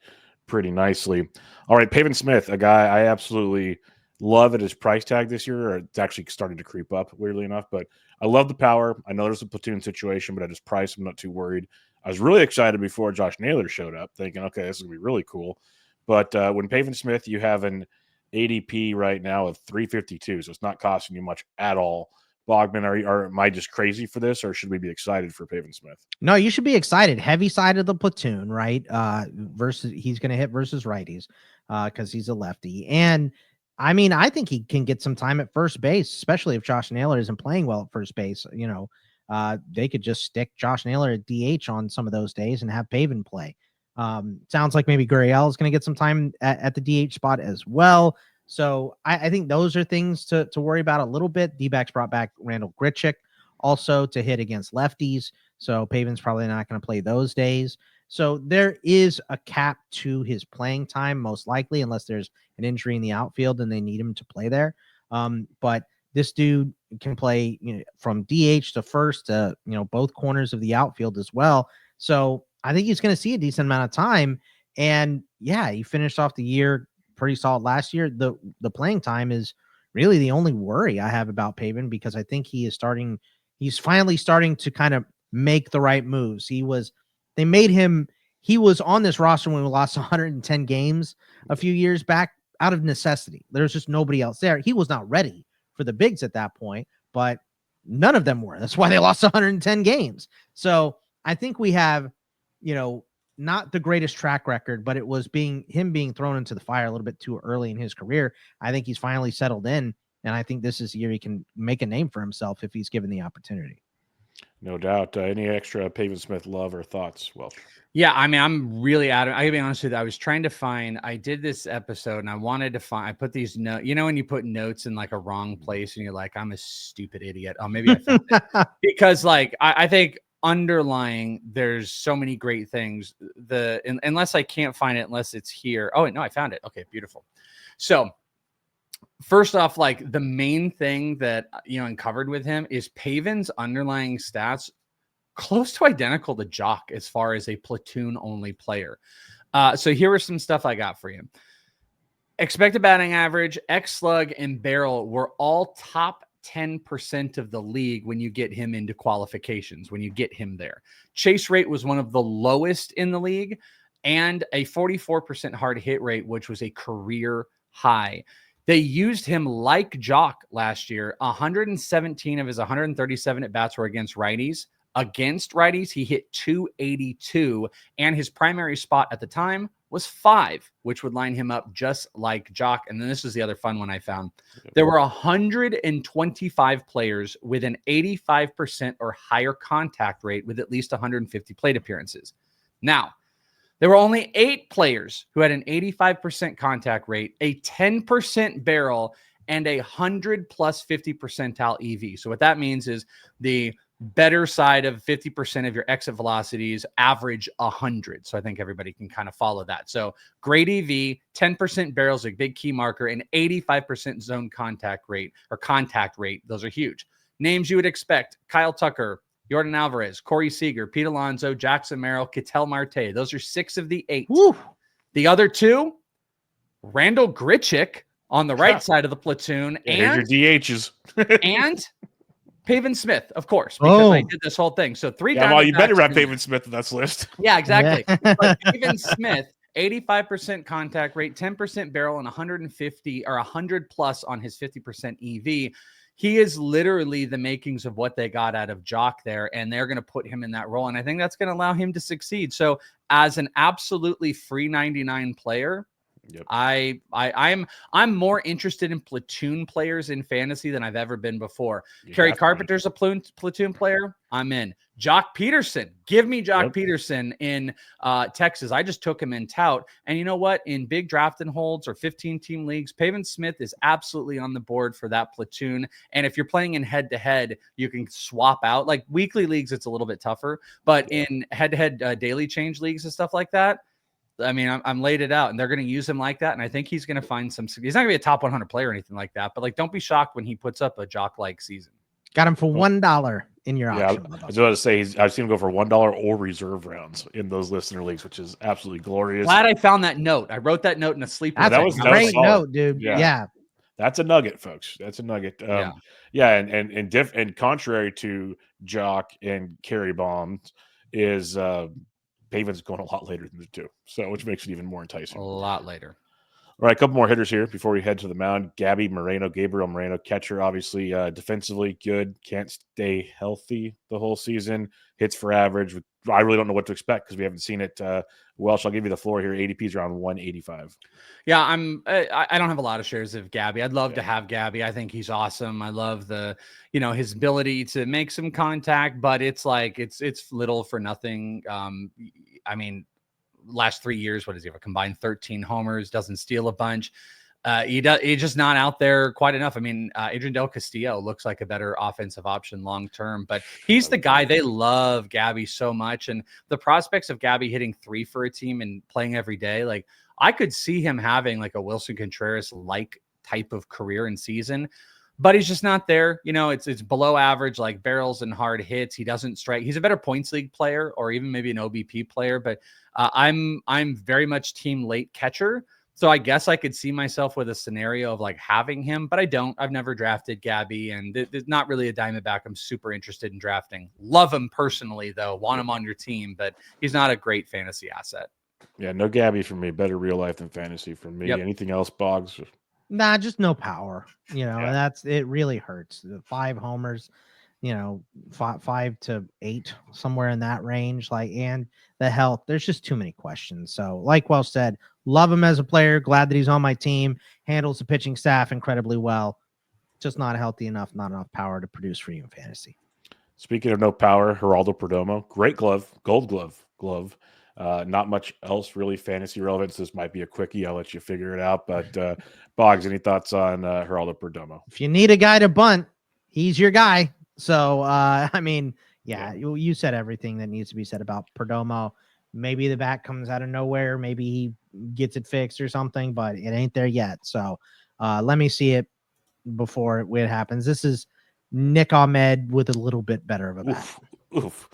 pretty nicely. All right, Pavin Smith, a guy I absolutely love at his price tag this year. It's actually started to creep up, weirdly enough, but I love the power. I know there's a platoon situation, but at his price, I'm not too worried. I was really excited before Josh Naylor showed up, thinking, okay, this is going to be really cool. But when Pavin Smith, you have an ADP right now of 352, so it's not costing you much at all. Bogman, am I just crazy for this, or should we be excited for Pavin Smith? No, you should be excited. Heavy side of the platoon, right? Versus he's going to hit versus righties because he's a lefty. And I mean, I think he can get some time at first base, especially if Josh Naylor isn't playing well at first base. They could just stick Josh Naylor at DH on some of those days and have Pavin play. Sounds like maybe Gurriel is going to get some time at the DH spot as well. So I think those are things to worry about a little bit. D-backs brought back Randall Grichuk also to hit against lefties. So Pavin's probably not going to play those days. So there is a cap to his playing time, most likely, unless there's an injury in the outfield and they need him to play there. But this dude can play, from DH to first to, both corners of the outfield as well. So I think he's going to see a decent amount of time. And yeah, he finished off the year pretty solid last year. The playing time is really the only worry I have about Pavin because I think he's finally starting to kind of make the right moves. He was on this roster when we lost 110 games a few years back out of necessity. There's just nobody else there. He was not ready for the bigs at that point, but none of them were. That's why they lost 110 games. So I think we have, not the greatest track record, but it was him being thrown into the fire a little bit too early in his career. I think he's finally settled in, and I think this is the year he can make a name for himself if he's given the opportunity. No doubt. Any extra Pavin Smith love or thoughts, Welsh? Yeah, I mean, I'm really adamant. I gotta be honest with you. I was trying to find. I did this episode, and I wanted to find. I put these notes. When you put notes in like a wrong place, and you're like, "I'm a stupid idiot." Oh, maybe I found it because, like, I think underlying there's so many great things. Unless I can't find it, unless it's here. Oh, wait, no, I found it. Okay, beautiful. So first off, like the main thing that uncovered with him is Pavin's underlying stats close to identical to Jock as far as a platoon only player. So here are some stuff I got for you. Expected batting average, X slug, and barrel were all top 10% of the league when you get him into qualifications, when you get him there. Chase rate was one of the lowest in the league, and a 44% hard hit rate, which was a career high. They used him like Jock last year. 117 of his 137 at bats were against righties. Against righties, he hit 282, and his primary spot at the time was 5, which would line him up just like Jock. And then this is the other fun one I found. There were 125 players with an 85% or higher contact rate with at least 150 plate appearances. Now, There were only 8 players who had an 85% contact rate, a 10% barrel, and a 100 plus 50 percentile EV. So what that means is the better side of 50% of your exit velocities average 100. So I think everybody can kind of follow that. So great EV, 10% barrels, a big key marker, and 85% zone contact rate. Those are huge. Names you would expect: Kyle Tucker, Jordan Alvarez, Corey Seager, Pete Alonso, Jackson Merrill, Ketel Marte. Those are 6 of the 8. Woo. The other 2, Randall Grichuk on the right side of the platoon, here's your DHs. and Pavin Smith, of course, because I did this whole thing. So 3 Yeah, well, you better have Pavin Smith in that list. Yeah, exactly. But Pavin Smith, 85% contact rate, 10% barrel, and 150 or 100 plus on his 50% EV. He is literally the makings of what they got out of Jock there, and they're going to put him in that role. And I think that's going to allow him to succeed. So as an absolutely free 99 player, yep. I'm more interested in platoon players in fantasy than I've ever been before. Kerry Carpenter's a platoon player. I'm in. Jock Peterson. Give me Jock Peterson in Texas. I just took him in tout. And you know what? In big draft and holds or 15-team leagues, Pavin Smith is absolutely on the board for that platoon. And if you're playing in head-to-head, you can swap out. Like weekly leagues, it's a little bit tougher. But in head-to-head daily change leagues and stuff like that, I mean, I'm laid it out, and they're going to use him like that. And I think he's going to find some. He's not going to be a top 100 player or anything like that. But like, don't be shocked when he puts up a Jock-like season. Got him for $1 in your auction. I was about to say I've seen him go for $1 or reserve rounds in those listener leagues, which is absolutely glorious. Glad I found that note. I wrote that note in a sleeper. That's a great note, dude. Yeah. That's a nugget, folks. That's a nugget. And contrary to Jock and Carry Bombs, is Pavin's going a lot later than the 2, so which makes it even more enticing. A lot later. All right, a couple more hitters here before we head to the mound. Gabriel Moreno, catcher, obviously defensively good. Can't stay healthy the whole season. Hits for average. I really don't know what to expect because we haven't seen it. Welsh, I'll give you the floor here. ADP's around 185. Yeah, I don't have a lot of shares of Gabby. I'd love to have Gabby. I think he's awesome. I love his ability to make some contact, but it's like it's little for nothing. I mean, last 3 years, what does he have? A combined 13 homers, doesn't steal a bunch. He's just not out there quite enough. I mean, Adrian Del Castillo looks like a better offensive option long term, but he's the guy. They love Gabby so much, and the prospects of Gabby hitting 3 for a team and playing every day, like I could see him having like a Wilson Contreras like type of career and season. But he's just not there. You know, it's below average, like barrels and hard hits. He doesn't strike. He's a better points league player or even maybe an OBP player. But I'm very much team late catcher. So I guess I could see myself with a scenario of like having him, but I don't. I've never drafted Gabby, and there's not really a Diamondback I'm super interested in drafting. Love him personally, though. Want him on your team, but he's not a great fantasy asset. Yeah, no Gabby for me. Better real life than fantasy for me. Anything else, Boggs? Nah, just no power. And it really hurts. The 5 homers, 5 to 8, somewhere in that range. And the health, there's just too many questions. So, like Welsh said, love him as a player. Glad that he's on my team. Handles the pitching staff incredibly well. Just not healthy enough, not enough power to produce for you in fantasy. Speaking of no power, Geraldo Perdomo, great glove, gold glove. Not much else really fantasy relevant. So this might be a quickie. I'll let you figure it out. But Boggs, any thoughts on Geraldo Perdomo? If you need a guy to bunt, he's your guy. So, you said everything that needs to be said about Perdomo. Maybe the bat comes out of nowhere. Maybe he gets it fixed or something, but it ain't there yet. So let me see it before it happens. This is Nick Ahmed with a little bit better of a bat. Oof.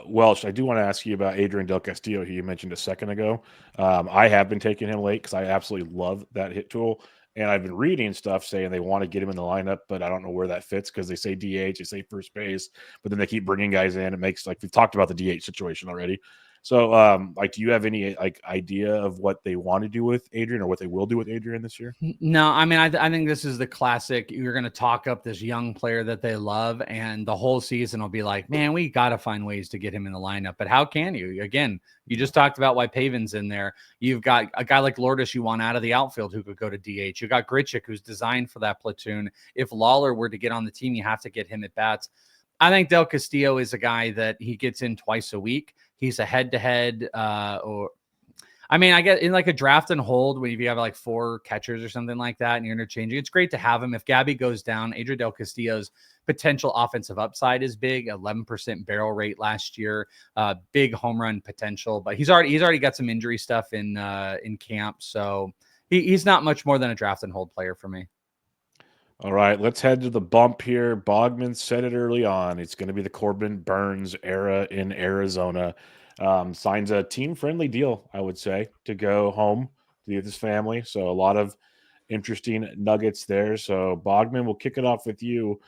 Welsh, I do want to ask you about Adrian Del Castillo, who you mentioned a second ago. I have been taking him late because I absolutely love that hit tool. And I've been reading stuff saying they want to get him in the lineup, but I don't know where that fits because they say DH, they say first base, but then they keep bringing guys in. It makes, like, we've talked about the DH situation already. So, do you have any idea of what they want to do with Adrian or what they will do with Adrian this year? No, I mean, I think this is the classic. You're going to talk up this young player that they love, and the whole season will be like, man, we got to find ways to get him in the lineup. But how can you? Again, you just talked about why Pavin's in there. You've got a guy like Lourdes you want out of the outfield who could go to DH. You got Grichuk, who's designed for that platoon. If Lawler were to get on the team, you have to get him at bats. I think Del Castillo is a guy that he gets in twice a week. He's a head-to-head or I mean, I get in like a draft and hold when you have like 4 catchers or something like that and you're interchanging. It's great to have him. If Gabby goes down, Adriel Del Castillo's potential offensive upside is big. 11% barrel rate last year, big home run potential. But he's already got some injury stuff in camp, so he's not much more than a draft and hold player for me. All right, let's head to the bump here. Bogman said it early on. It's going to be the Corbin Burnes era in Arizona. Signs a team-friendly deal, I would say, to go home to be with his family. So a lot of interesting nuggets there. So Bogman, we'll kick it off with you.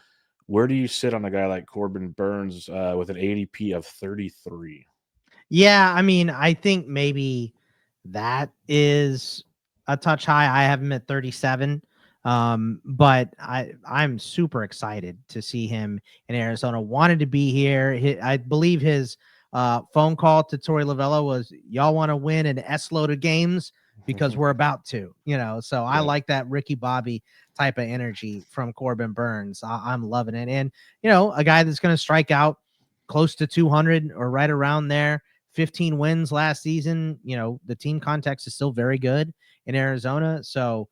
Where do you sit on a guy like Corbin Burnes with an ADP of 33? Yeah, I mean, I think maybe that is a touch high. I have him at 37. But I'm super excited to see him in Arizona. Wanted to be here. I believe his phone call to Torey Lovullo was, y'all want to win an S-load of games because we're about to, so I like that Ricky Bobby type of energy from Corbin Burnes. I'm loving it. And, a guy that's going to strike out close to 200 or right around there. 15 wins last season. The team context is still very good in Arizona. So,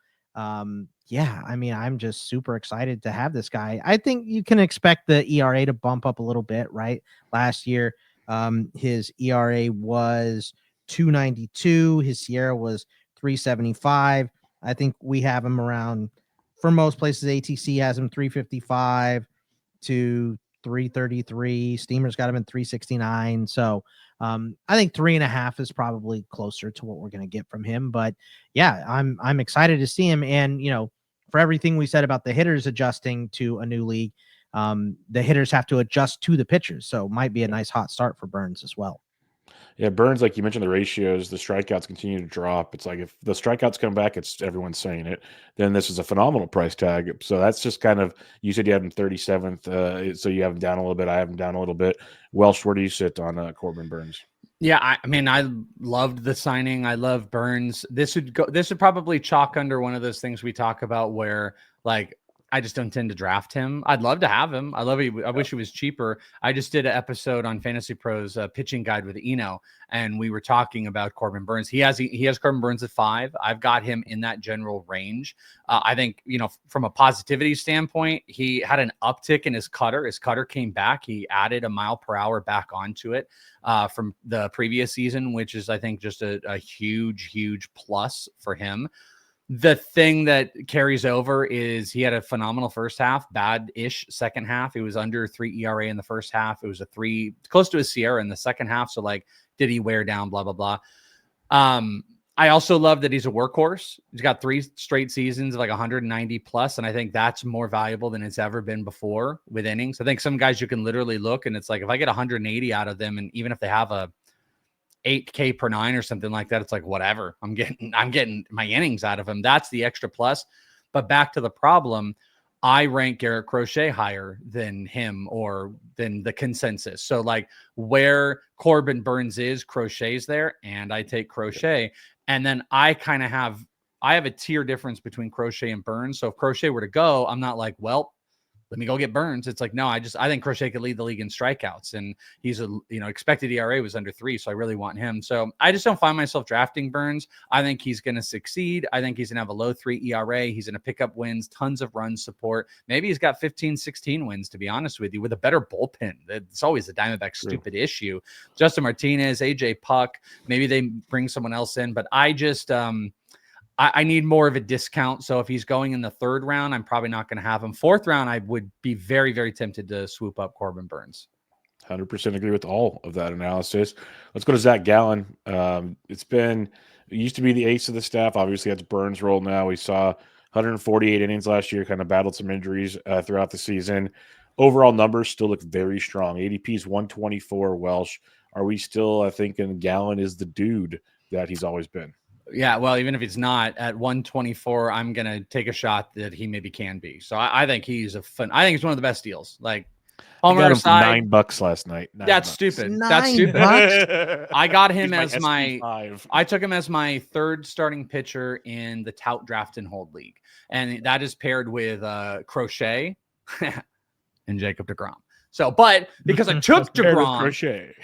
yeah, I mean, I'm just super excited to have this guy. I think you can expect the ERA to bump up a little bit, right? Last year, his ERA was 2.92. His Sierra was 3.75. I think we have him around, for most places, ATC has him 3.55 to 3.33. Steamer's got him in 3.69. So I think 3.5 is probably closer to what we're going to get from him. But yeah, I'm excited to see him. And, for everything we said about the hitters adjusting to a new league, the hitters have to adjust to the pitchers. So it might be a nice hot start for Burnes as well. Yeah, Burnes, like you mentioned, the ratios, the strikeouts continue to drop. It's like if the strikeouts come back, it's everyone's saying it. Then this is a phenomenal price tag. So that's just kind of, you said you had him 37th, so you have him down a little bit. I have him down a little bit. Welsh, where do you sit on Corbin Burnes? Yeah, I mean, I loved the signing. I love Burnes. This would probably chalk under one of those things we talk about where, like, I just don't tend to draft him. I'd love to have him. I wish he was cheaper. I just did an episode on Fantasy Pros pitching guide with Eno, and we were talking about Corbin Burnes. He has Corbin Burnes at 5. I've got him in that general range. I think, from a positivity standpoint, he had an uptick in his cutter. His cutter came back. He added a mile per hour back onto it from the previous season, which is, I think, just a huge plus for him. The thing that carries over is he had a phenomenal first half, bad-ish second half. It was under 3 ERA in the first half. It was a 3, close to a Sierra in the second half. So, like, did he wear down? Blah, blah, blah. I also love that he's a workhorse. He's got 3 straight seasons of like 190 plus. And I think that's more valuable than it's ever been before with innings. I think some guys you can literally look and it's like, if I get 180 out of them, and even if they have a 8K per 9 or something like that, it's like, whatever, I'm getting my innings out of him. That's the extra plus. But back to the problem, I rank Garrett Crochet higher than him or than the consensus. So, like, where Corbin Burnes is, Crochet's there, and I take Crochet. And then I have a tier difference between Crochet and Burnes. So if Crochet were to go, I'm not like, well, let me go get Burnes. It's like, no, I think Crochet could lead the league in strikeouts, and he's expected ERA was under 3. So I really want him. So I just don't find myself drafting Burnes. I think he's going to succeed. I think he's going to have a low 3 ERA. He's going to pick up wins, tons of run support. Maybe he's got 15, 16 wins, to be honest with you, with a better bullpen. It's always the Diamondbacks' stupid issue. Justin Martinez, AJ Puck, maybe they bring someone else in, but I just, I need more of a discount. So if he's going in the 3rd round, I'm probably not going to have him. 4th round, I would be very, very tempted to swoop up Corbin Burnes. 100% agree with all of that analysis. Let's go to Zach Gallen. It used to be the ace of the staff. Obviously, that's Burnes' role now. We saw 148 innings last year, kind of battled some injuries throughout the season. Overall numbers still look very strong. ADP is 124. Welsh. Are we still thinking Gallen is the dude that he's always been? Yeah, well, even if he's not at 124, I'm gonna take a shot that he maybe can be. So I think he's I think he's one of the best deals. Like, Homer got him for $9 last night. That's stupid. That's stupid. I got him as I took him as my 3rd starting pitcher in the tout draft and hold league, and that is paired with Crochet and Jacob deGrom. So, but because I took Meredith DeGrom, Crochet.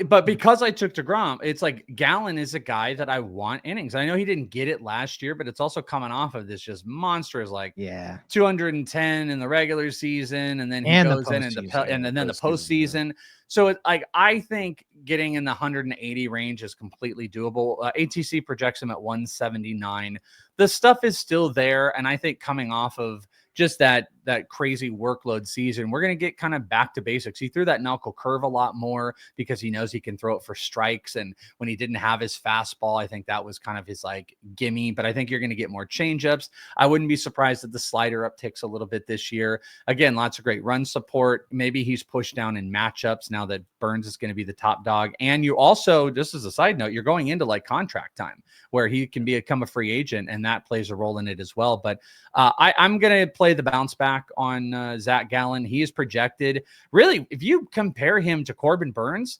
but because I took DeGrom, it's like Gallen is a guy that I want innings. I know he didn't get it last year, but it's also coming off of this just monstrous, like 210 in the regular season, and then he goes in and then the postseason. So I think getting in the 180 range is completely doable. ATC projects him at 179. The stuff is still there, and I think coming off of just that crazy workload season, we're going to get kind of back to basics. He threw that knuckle curve a lot more because he knows he can throw it for strikes. And when he didn't have his fastball, I think that was kind of his like gimme, but I think you're going to get more changeups. I wouldn't be surprised that the slider upticks a little bit this year. Again, lots of great run support. Maybe he's pushed down in matchups now that Burns is going to be the top dog. And you also, just as a side note, you're going into like contract time where he can become a free agent, and that plays a role in it as well. But I'm going to play the bounce back on Zach Gallen. He is projected, really, if you compare him to Corbin Burns,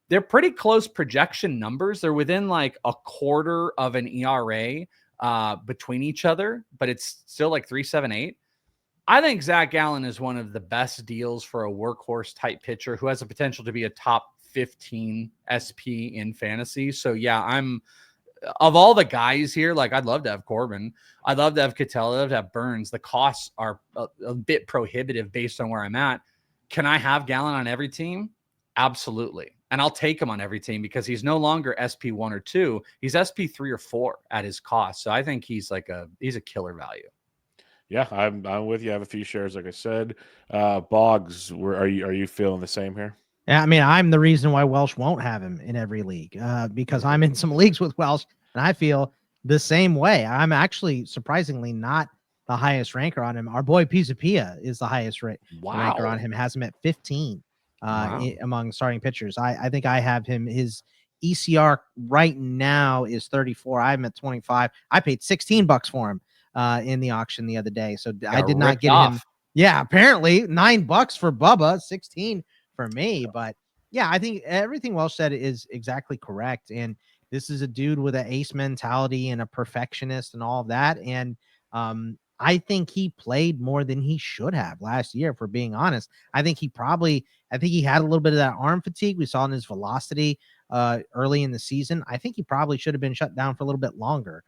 they're pretty close projection numbers. They're within like a quarter of an ERA between each other, but it's still like 3.78. I think Zach Gallen is one of the best deals for a workhorse type pitcher who has the potential to be a top 15 SP in fantasy. So yeah, of all the guys here, like I'd love to have Corbin. I'd love to have Cattell. I'd love to have Burns. The costs are a bit prohibitive based on where I'm at. Can I have Gallen on every team? Absolutely. And I'll take him on every team because he's no longer SP1 or 2. He's SP3 or 4 at his cost. So I think he's a killer value. Yeah, I'm with you. I have a few shares, like I said. Boggs, are you feeling the same here? Yeah, I mean, I'm the reason why Welsh won't have him in every league because I'm in some leagues with Welsh, and I feel the same way. I'm actually surprisingly not the highest ranker on him. Our boy Pizapia is the highest ranker on him, has him at 15 among starting pitchers. I think I have him. His ECR right now is 34. I'm at 25. I paid $16 for him in the auction the other day, so I did not get him. Yeah, apparently $9 for Bubba, 16 for me. But yeah, I think everything Welsh said is exactly correct. And this is a dude with an ace mentality and a perfectionist and all of that. And I think he played more than he should have last year, for being honest. I think he had a little bit of that arm fatigue. We saw in his velocity early in the season. I think he probably should have been shut down for a little bit longer.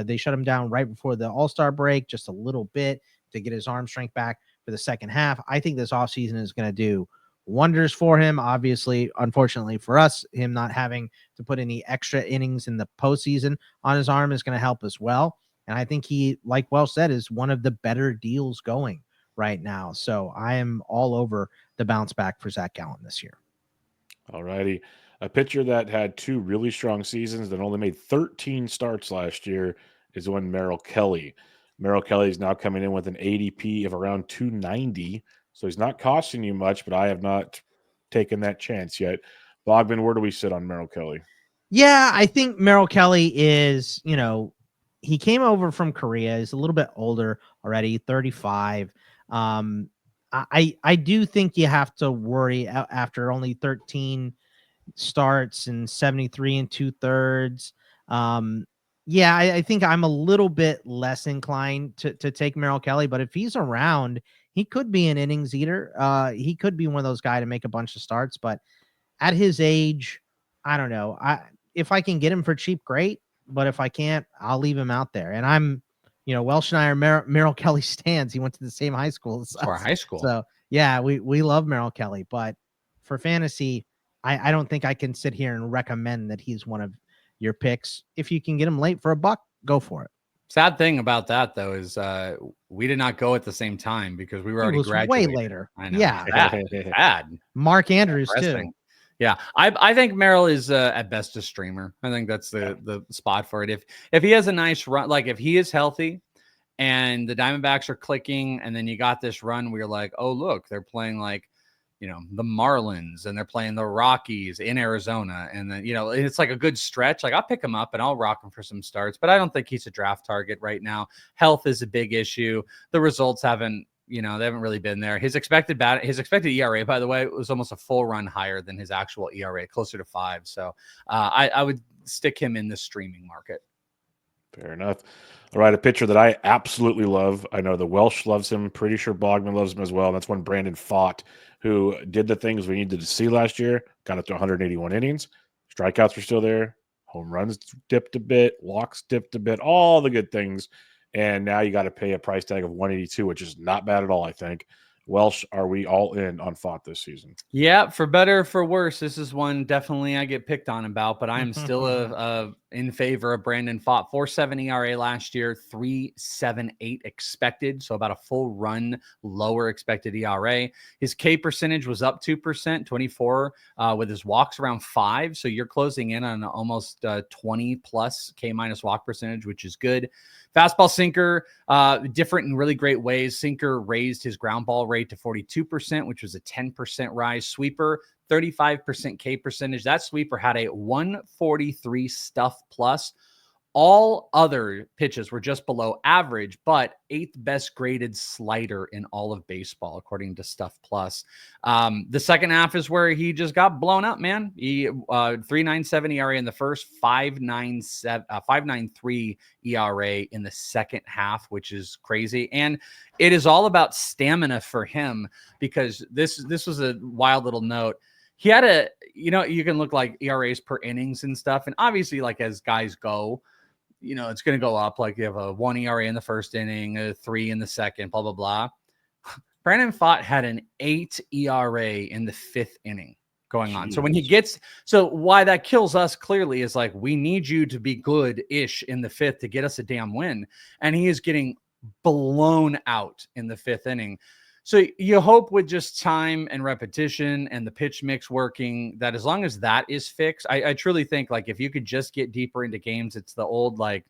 They shut him down right before the All-Star break, just a little bit to get his arm strength back for the second half. I think this offseason is going to do wonders for him. Obviously, unfortunately for us, him not having to put any extra innings in the postseason on his arm is going to help as well. And I think he, like Welsh said, is one of the better deals going right now. So I am all over the bounce back for Zach Gallen this year. All righty. A pitcher that had 2 really strong seasons that only made 13 starts last year is one Merrill Kelly. Merrill Kelly is now coming in with an ADP of around 290. So he's not costing you much, but I have not taken that chance yet. Bogman, where do we sit on Merrill Kelly? Yeah, I think Merrill Kelly is, he came over from Korea. He's a little bit older already, 35. I do think you have to worry after only 13 starts and 73 2/3. Yeah, I think I'm a little bit less inclined to take Merrill Kelly, but if he's around, he could be an innings eater. He could be one of those guys to make a bunch of starts, but at his age, I don't know. If I can get him for cheap, great. But if I can't, I'll leave him out there. And I'm, Welsh and I are Merrill Kelly stands. He went to the same high school as us. Our high school. So yeah, we love Merrill Kelly. But for fantasy, I don't think I can sit here and recommend that he's one of your picks. If you can get him late for $1, go for it. Sad thing about that, though, is we did not go at the same time because we were already graduated. Way later. I know. Yeah. Bad. Mark Andrews, too. Yeah, I think Merrill is at best a streamer. I think that's the spot for it. If he has a nice run, like if he is healthy and the Diamondbacks are clicking, and then you got this run where you're like, oh, look, they're playing like, the Marlins and they're playing the Rockies in Arizona. And then, it's like a good stretch. Like I'll pick him up and I'll rock him for some starts, but I don't think he's a draft target right now. Health is a big issue. The results haven't, they haven't really been there. His expected ERA, by the way, was almost a full run higher than his actual ERA, closer to 5. So I would stick him in the streaming market. Fair enough. All right, a pitcher that I absolutely love. I know the Welsh loves him. Pretty sure Bogman loves him as well. And that's one Brandon Fott, who did the things we needed to see last year. Got up to 181 innings. Strikeouts were still there. Home runs dipped a bit. Walks dipped a bit. All the good things. And now you got to pay a price tag of 182, which is not bad at all, I think. Welsh, are we all in on Fott this season? Yeah, for better or for worse, this is one definitely I get picked on about, but I'm still in favor of Brandon Fott. 4.7 ERA last year, 3.78 expected, so about a full run lower expected ERA. His K percentage was up 2%, 24, with his walks around 5, so you're closing in on almost 20 plus K minus walk percentage, which is good. Fastball sinker, different in really great ways. Sinker raised his ground ball rate to 42%, which was a 10% rise. Sweeper, 35% K percentage. That sweeper had a 143 stuff plus. All other pitches were just below average, but 8th best graded slider in all of baseball, according to Stuff Plus. The second half is where he just got blown up, man. He 3.97 ERA in the first, 5.93 ERA in the second half, which is crazy. And it is all about stamina for him, because this was a wild little note. He had you can look like ERAs per innings and stuff. And obviously, like as guys go, it's going to go up. Like you have a 1 ERA in the first inning, a 3 in the second, blah, blah, blah. Brandon Fott had an 8 ERA in the 5th inning going on. So when he gets, why that kills us clearly is like, we need you to be good-ish in the 5th to get us a damn win. And he is getting blown out in the 5th inning. So you hope with just time and repetition and the pitch mix working that as long as that is fixed, I truly think like if you could just get deeper into games, it's the old like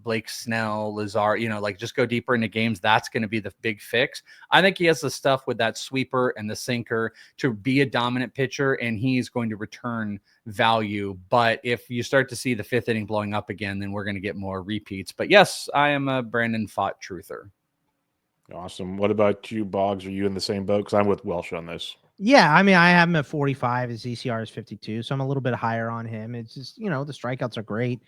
Blake Snell, Lazar, like just go deeper into games. That's going to be the big fix. I think he has the stuff with that sweeper and the sinker to be a dominant pitcher, and he's going to return value. But if you start to see the 5th inning blowing up again, then we're going to get more repeats. But yes, I am a Brandon Fott truther. Awesome. What about you, Boggs? Are you in the same boat? Because I'm with Welsh on this. Yeah, I mean, I have him at 45. His ECR is 52, so I'm a little bit higher on him. It's just, the strikeouts are great.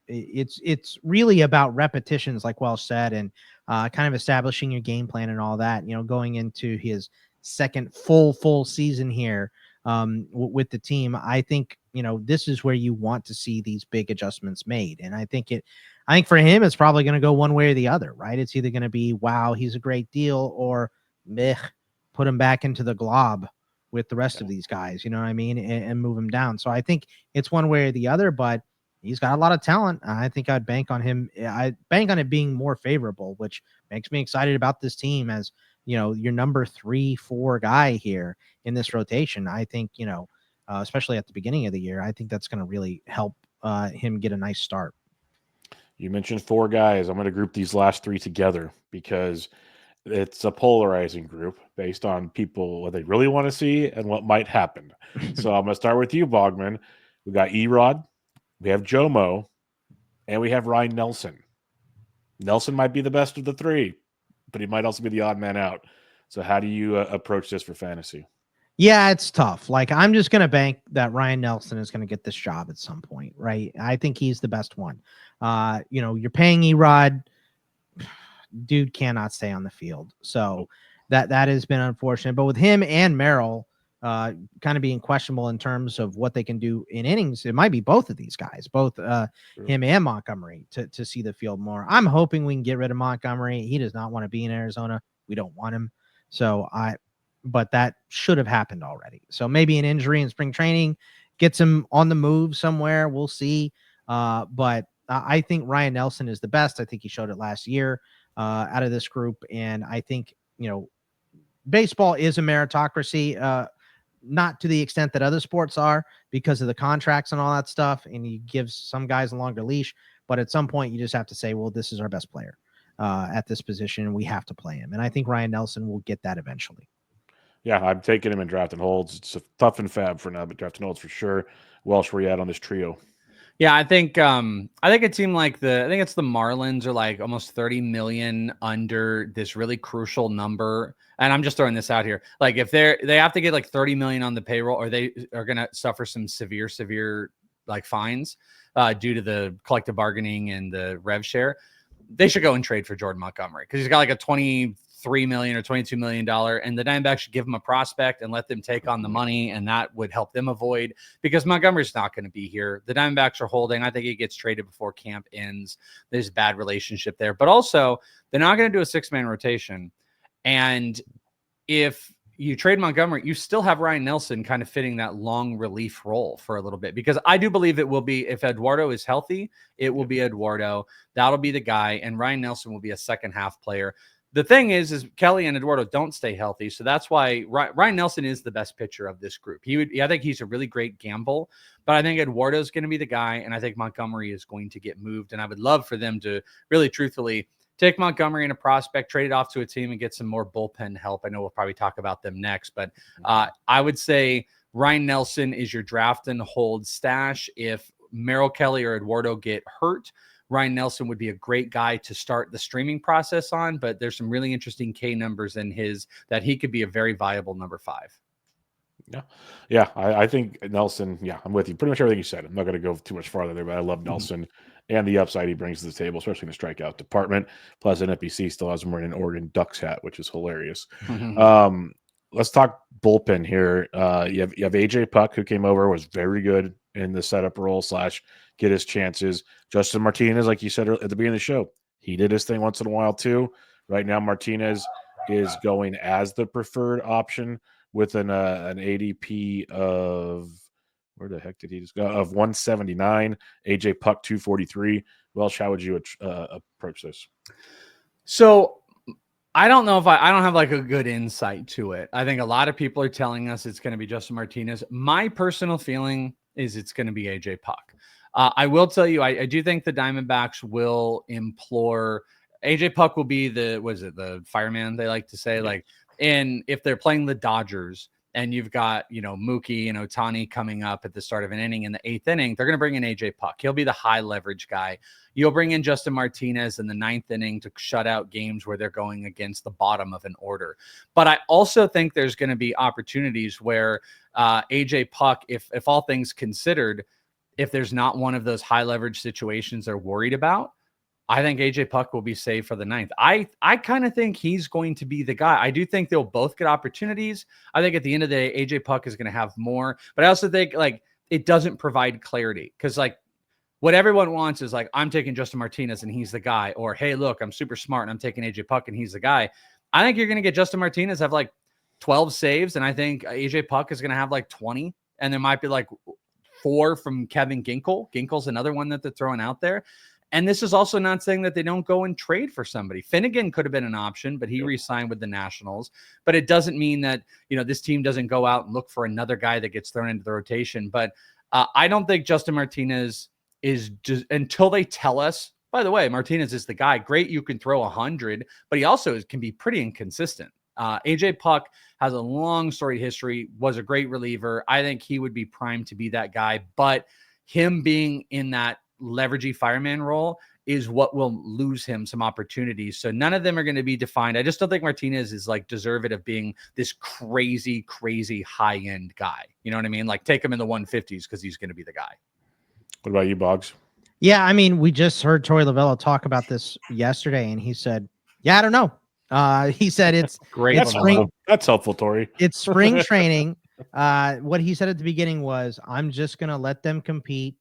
It's really about repetitions, like Welsh said, and kind of establishing your game plan and all that. Going into his second full season here with the team, I think this is where you want to see these big adjustments made, and I think for him, it's probably going to go one way or the other, right? It's either going to be, wow, he's a great deal, or meh, put him back into the glob with the rest of these guys, you know what I mean? And move him down. So I think it's one way or the other, but he's got a lot of talent. I think I'd bank on him. I bank on it being more favorable, which makes me excited about this team as, your number 3-4 guy here in this rotation. I think, especially at the beginning of the year, I think that's going to really help him get a nice start. You mentioned 4 guys. I'm going to group these last 3 together because it's a polarizing group based on people, what they really want to see and what might happen. So I'm going to start with you, Bogman. We got Erod, we have Jomo, and we have Ryan Nelson. Nelson might be the best of the 3, but he might also be the odd man out. So how do you approach this for fantasy? Yeah, it's tough. Like, I'm just going to bank that Ryan Nelson is going to get this job at some point, right? I think he's the best one. You're paying Erod. Dude cannot stay on the field. So that has been unfortunate. But with him and Merrill kind of being questionable in terms of what they can do in innings, it might be both of these guys, both him and Montgomery to see the field more. I'm hoping we can get rid of Montgomery. He does not want to be in Arizona. We don't want him. But that should have happened already. So maybe an injury in spring training gets him on the move somewhere. We'll see. But I think Ryan Nelson is the best. I think he showed it last year out of this group. And I think, baseball is a meritocracy, not to the extent that other sports are because of the contracts and all that stuff. And you give some guys a longer leash. But at some point, you just have to say, well, this is our best player at this position, and we have to play him. And I think Ryan Nelson will get that eventually. Yeah, I'm taking him in draft and holds. It's a tough and fab for now, but draft and holds for sure. Welsh, where you at on this trio? Yeah, I think a team like I think it's the Marlins are like almost 30 million under this really crucial number. And I'm just throwing this out here. Like if they have to get like 30 million on the payroll, or they are going to suffer some severe like fines due to the collective bargaining and the rev share, they should go and trade for Jordan Montgomery because he's got like a $23 million or $22 million, and the Diamondbacks should give him a prospect and let them take on the money, and that would help them avoid, because Montgomery's not going to be here. The Diamondbacks are holding. I think he gets traded before camp ends. There's a bad relationship there, but also they're not going to do a 6-man rotation. And if you trade Montgomery, you still have Ryan Nelson kind of fitting that long relief role for a little bit, because I do believe it will be, if Eduardo is healthy, it will be Eduardo. That'll be the guy. And Ryan Nelson will be a second half player. The thing is Kelly and Eduardo don't stay healthy. So that's why Ryan Nelson is the best pitcher of this group. I think he's a really great gamble, but I think Eduardo is going to be the guy. And I think Montgomery is going to get moved. And I would love for them to really truthfully take Montgomery in a prospect, trade it off to a team, and get some more bullpen help. I know we'll probably talk about them next, but I would say Ryan Nelson is your draft and hold stash. If Merrill Kelly or Eduardo get hurt, Ryan Nelson would be a great guy to start the streaming process on, but there's some really interesting K numbers in his that he could be a very viable number 5. Yeah. I think Nelson, I'm with you. Pretty much everything you said. I'm not going to go too much farther there, but I love Nelson and the upside he brings to the table, especially in the strikeout department. Plus, NFBC still has him wearing an Oregon Ducks hat, which is hilarious. Let's talk bullpen here. You have AJ Puck, who came over, was very good in the setup role / get his chances. Justin Martinez, like you said at the beginning of the show, he did his thing once in a while too. Right now, Martinez is going as the preferred option with an ADP of, where the heck did he just go? Of 179, AJ Puck 243. Welsh, how would you approach this? So I don't know if I don't have like a good insight to it. I think a lot of people are telling us it's going to be Justin Martinez. My personal feeling is it's going to be AJ Puck. I will tell you, I do think the Diamondbacks will implore AJ Puck will be the fireman, they like to say, and if they're playing the Dodgers and you've got, Mookie and Ohtani coming up at the start of an inning in the 8th inning, they're going to bring in AJ Puck. He'll be the high leverage guy. You'll bring in Justin Martinez in the 9th inning to shut out games where they're going against the bottom of an order. But I also think there's going to be opportunities where AJ Puck, if all things considered, if there's not one of those high leverage situations they're worried about, I think AJ Puck will be saved for the 9th. I kind of think he's going to be the guy. I do think they'll both get opportunities. I think at the end of the day, AJ Puck is going to have more, but I also think it doesn't provide clarity, because what everyone wants is I'm taking Justin Martinez and he's the guy, or, hey, look, I'm super smart and I'm taking AJ Puck and he's the guy. I think you're going to get Justin Martinez have 12 saves, and I think AJ Puck is going to have 20, and there might be 4 from Kevin Ginkel. Ginkel's another one that they're throwing out there. And this is also not saying that they don't go and trade for somebody. Finnegan could have been an option, but he re-signed with the Nationals. But it doesn't mean that, this team doesn't go out and look for another guy that gets thrown into the rotation. But I don't think Justin Martinez is just, until they tell us, by the way, Martinez is the guy. Great, you can throw 100, but he also can be pretty inconsistent. AJ Puck has a long storied history, was a great reliever. I think he would be primed to be that guy, but him being in that leveragey fireman role is what will lose him some opportunities. So none of them are going to be defined. I just don't think Martinez is deserved of being this crazy high end guy. You know what I mean? Take him in the 150s because he's going to be the guy. What about you, Boggs? Yeah, I mean, we just heard Torey Lovullo talk about this yesterday, and he said, I don't know. He said it's great. It's spring. That's helpful, Torey. It's spring training. What he said at the beginning was, I'm just going to let them compete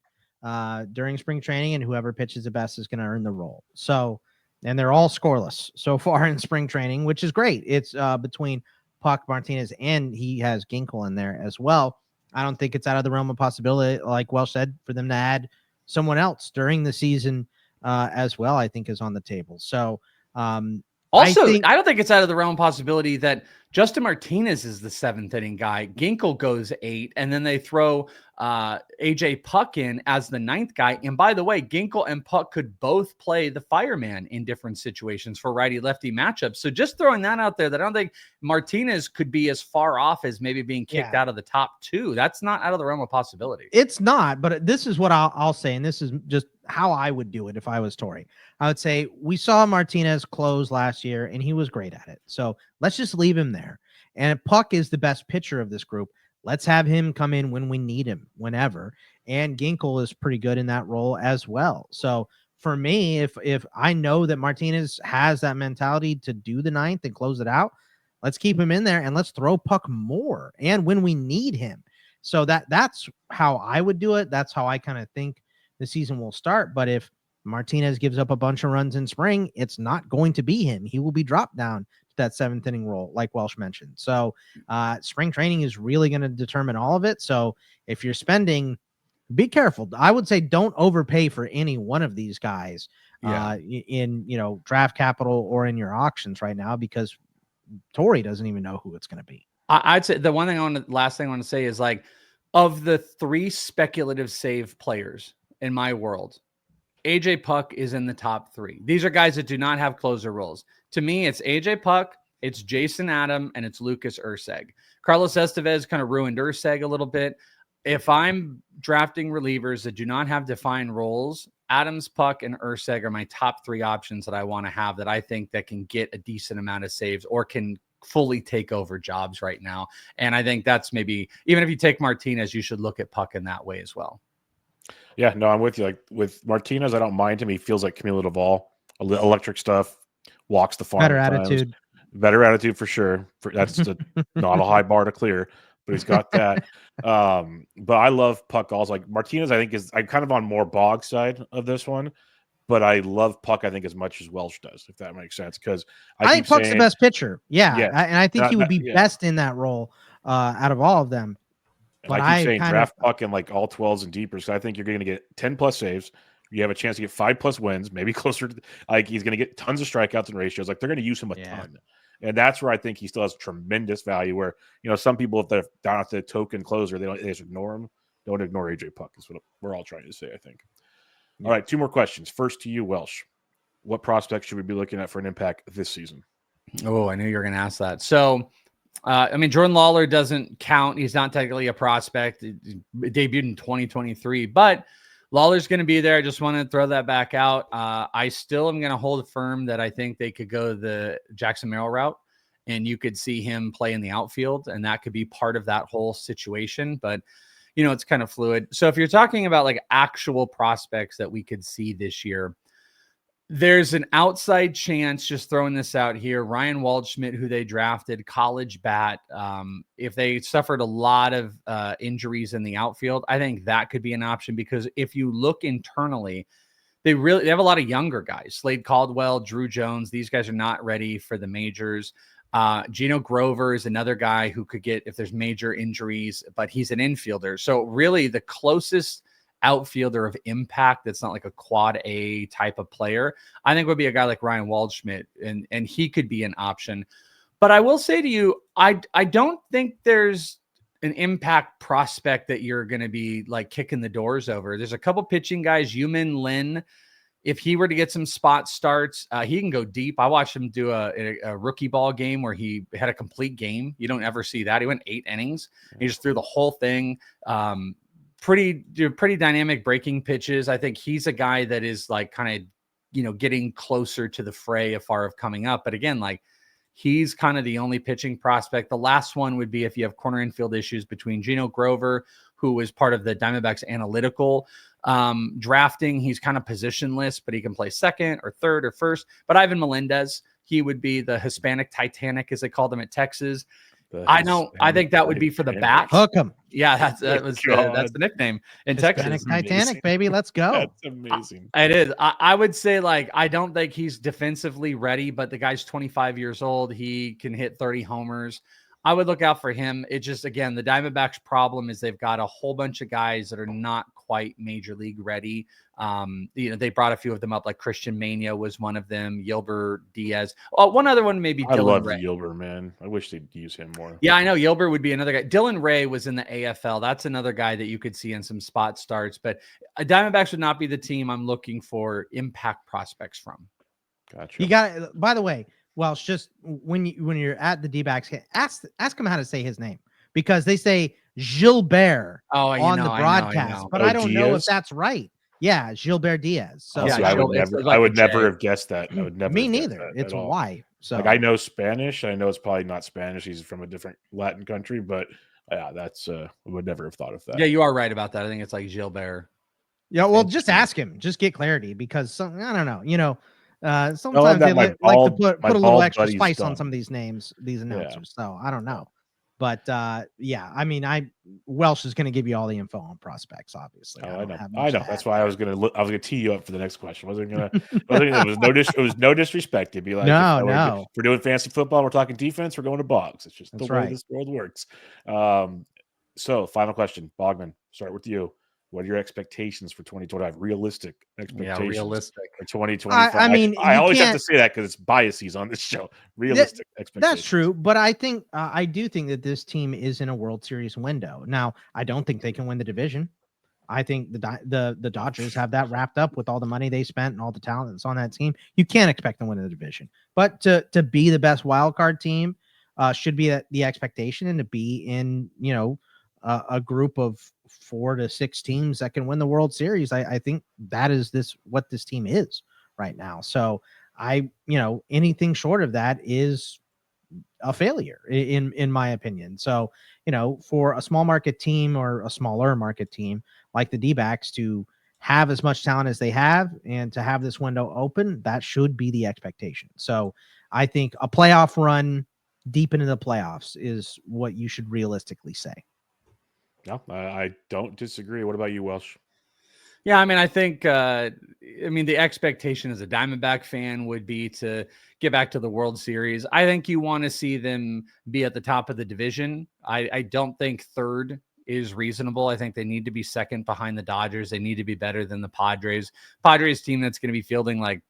during spring training, and whoever pitches the best is going to earn the role. So, and they're all scoreless so far in spring training, which is great. It's between Puck, Martinez, and he has Ginkel in there as well. I don't think it's out of the realm of possibility, like Welsh said, for them to add someone else during the season as well, I think is on the table. So, also, I don't think it's out of the realm of possibility that Justin Martinez is the 7th inning guy. Ginkel goes 8, and then they throw AJ Puck in as the 9th guy. And by the way, Ginkel and Puck could both play the fireman in different situations for righty-lefty matchups. So just throwing that out there, that I don't think Martinez could be as far off as maybe being kicked out of the top 2. That's not out of the realm of possibility. It's not, but this is what I'll say, and this is just how I would do it if I was Torey. I would say we saw Martinez close last year, and he was great at it. So let's just leave him there. And Puck is the best pitcher of this group. Let's have him come in when we need him, whenever. and Ginkel is pretty good in that role as well. So for me, if I know that Martinez has that mentality to do the ninth and close it out, let's keep him in there and let's throw Puck more and when we need him. So that's how I would do it. That's how I kind of think the season will start. But if Martinez gives up a bunch of runs in spring, it's not going to be him. He will be dropped down to that 7th inning role, like Welsh mentioned. So spring training is really going to determine all of it. So if you're spending, be careful. I would say don't overpay for any one of these guys in draft capital or in your auctions right now, because Torrey doesn't even know who it's going to be. I'd say the last thing I want to say is, like, of the 3 speculative save players in my world, AJ Puck is in the top 3. These are guys that do not have closer roles. To me, it's AJ Puck, it's Jason Adam, and it's Lucas Urseg. Carlos Estevez kind of ruined Urseg a little bit. If I'm drafting relievers that do not have defined roles, Adams, Puck, and Urseg are my top 3 options that I want to have, that I think that can get a decent amount of saves or can fully take over jobs right now. And I think that's maybe, even if you take Martinez, you should look at Puck in that way as well. Yeah, no, I'm with you. Like with Martinez, I don't mind him. He feels like Camilo Duvall, electric stuff, walks the farm. Better attitude for sure. That's not a high bar to clear, but he's got that. But I love Puck also. Like Martinez, I think I'm kind of on more Bog side of this one, but I love Puck, I think, as much as Welsh does, if that makes sense. Because I think Puck's the best pitcher. Yeah. And I think he would be best in that role out of all of them. But I keep saying draft Puck in like all 12s and deeper. So I think you're going to get 10 plus saves. You have a chance to get 5 plus wins, maybe closer to, like, he's going to get tons of strikeouts and ratios. Like, they're going to use him a ton. And that's where I think he still has tremendous value. Where, some people, if they're down at the token closer, they just ignore him. Don't ignore AJ Puck, is what we're all trying to say, I think. All right, 2 more questions. First to you, Welsh. What prospects should we be looking at for an impact this season? Oh, I knew you were going to ask that. So, Jordan Lawler doesn't count. He's not technically a prospect. He debuted in 2023, but Lawler's going to be there. I just want to throw that back out. I still am going to hold firm that I think they could go the Jackson Merrill route, and you could see him play in the outfield, and that could be part of that whole situation. But, it's kind of fluid. So if you're talking about like actual prospects that we could see this year, there's an outside chance, just throwing this out here, Ryan Waldschmidt, who they drafted, college bat. If they suffered a lot of injuries in the outfield, I think that could be an option, because if you look internally, they have a lot of younger guys. Slade Caldwell, Drew Jones, these guys are not ready for the majors. Gino Grover is another guy who could get, if there's major injuries, but he's an infielder. So really the closest outfielder of impact that's not like a quad A type of player, I think would be a guy like Ryan Waldschmidt, and he could be an option. But I will say to you, I don't think there's an impact prospect that you're going to be like kicking the doors over. There's a couple pitching guys, Yumin Lin. If he were to get some spot starts, he can go deep. I watched him do a rookie ball game where he had a complete game. You don't ever see that. He went 8 innings. He just threw the whole thing. Pretty dynamic breaking pitches. I think he's a guy that is like kind of, getting closer to the fray as far as coming up. But again, like, he's kind of the only pitching prospect. The last one would be if you have corner infield issues between Gino Grover, who was part of the Diamondbacks analytical drafting. He's kind of positionless, but he can play second or third or first. But Ivan Melendez, he would be the Hispanic Titanic, as they called him at Texas. I think that would be for the bat. Hook him. Yeah, that's the nickname in Texas. Titanic, baby. Let's go. That's amazing. It is. I would say, like, I don't think he's defensively ready, but the guy's 25 years old. He can hit 30 homers. I would look out for him. It just, again, the Diamondbacks' problem is they've got a whole bunch of guys that are not quite major league ready. They brought a few of them up, like Christian Mania was one of them, Yilber Diaz. Oh, one other one, maybe I Dylan love Ray. Yilber, man. I wish they'd use him more. Yeah, I know. Yilber would be another guy. Dylan Ray was in the AFL. That's another guy that you could see in some spot starts. But Diamondbacks would not be the team I'm looking for impact prospects from. Gotcha. You got, by the way, Welsh, just when you're at the D-backs, ask him how to say his name, because they say Gilbert on the broadcast, but I don't know if that's right. Yeah, Gilbert Diaz. So I would never have guessed that. I would never. Me neither. It's Y. So I know Spanish. I know it's probably not Spanish. He's from a different Latin country, but Yeah, that's would never have thought of that. Yeah, you are right about that. I think it's like Gilbert. Yeah, well, just ask him. Just get clarity because I don't know. that Sometimes they my like to bald- put my a little bald extra buddy's spice on dumb. some of these names, these Yeah. announcers. So I don't know. But yeah, I mean, Welsh is going to give you all the info on prospects. Obviously, Oh, I I don't know. have I much know. to That's add why I there. was gonna tee you up for the next question. It was no disrespect. It'd be like, No. if we're doing fantasy football, we're talking defense, we're going to Boggs. It's just That's the way right. this world works. So final question, Bogman, start with you. What are your expectations for 2025? Realistic expectations. Yeah, realistic For 2025. I mean, I you always have can't- to say that because it's biases on this show. Realistic expectations. That's true, but I think I do think that this team is in a World Series window. Now, I don't think they can win the division. I think the Dodgers have that wrapped up with all the money they spent and all the talent that's on that team. You can't expect them to win the division, but to be the best wild card team should be the expectation, and to be in a group of 4 to 6 teams that can win the World Series. I think that is what this team is right now. So anything short of that is a failure in my opinion. So, for a small market team or a smaller market team like the D-backs to have as much talent as they have and to have this window open, that should be the expectation. So I think a playoff run deep into the playoffs is what you should realistically say. No, I don't disagree. What about you, Welsh? Yeah, I mean, I think, the expectation as a Diamondback fan would be to get back to the World Series. I think you want to see them be at the top of the division. I don't think third is reasonable. I think they need to be second behind the Dodgers. They need to be better than the Padres. Padres team that's going to be fielding like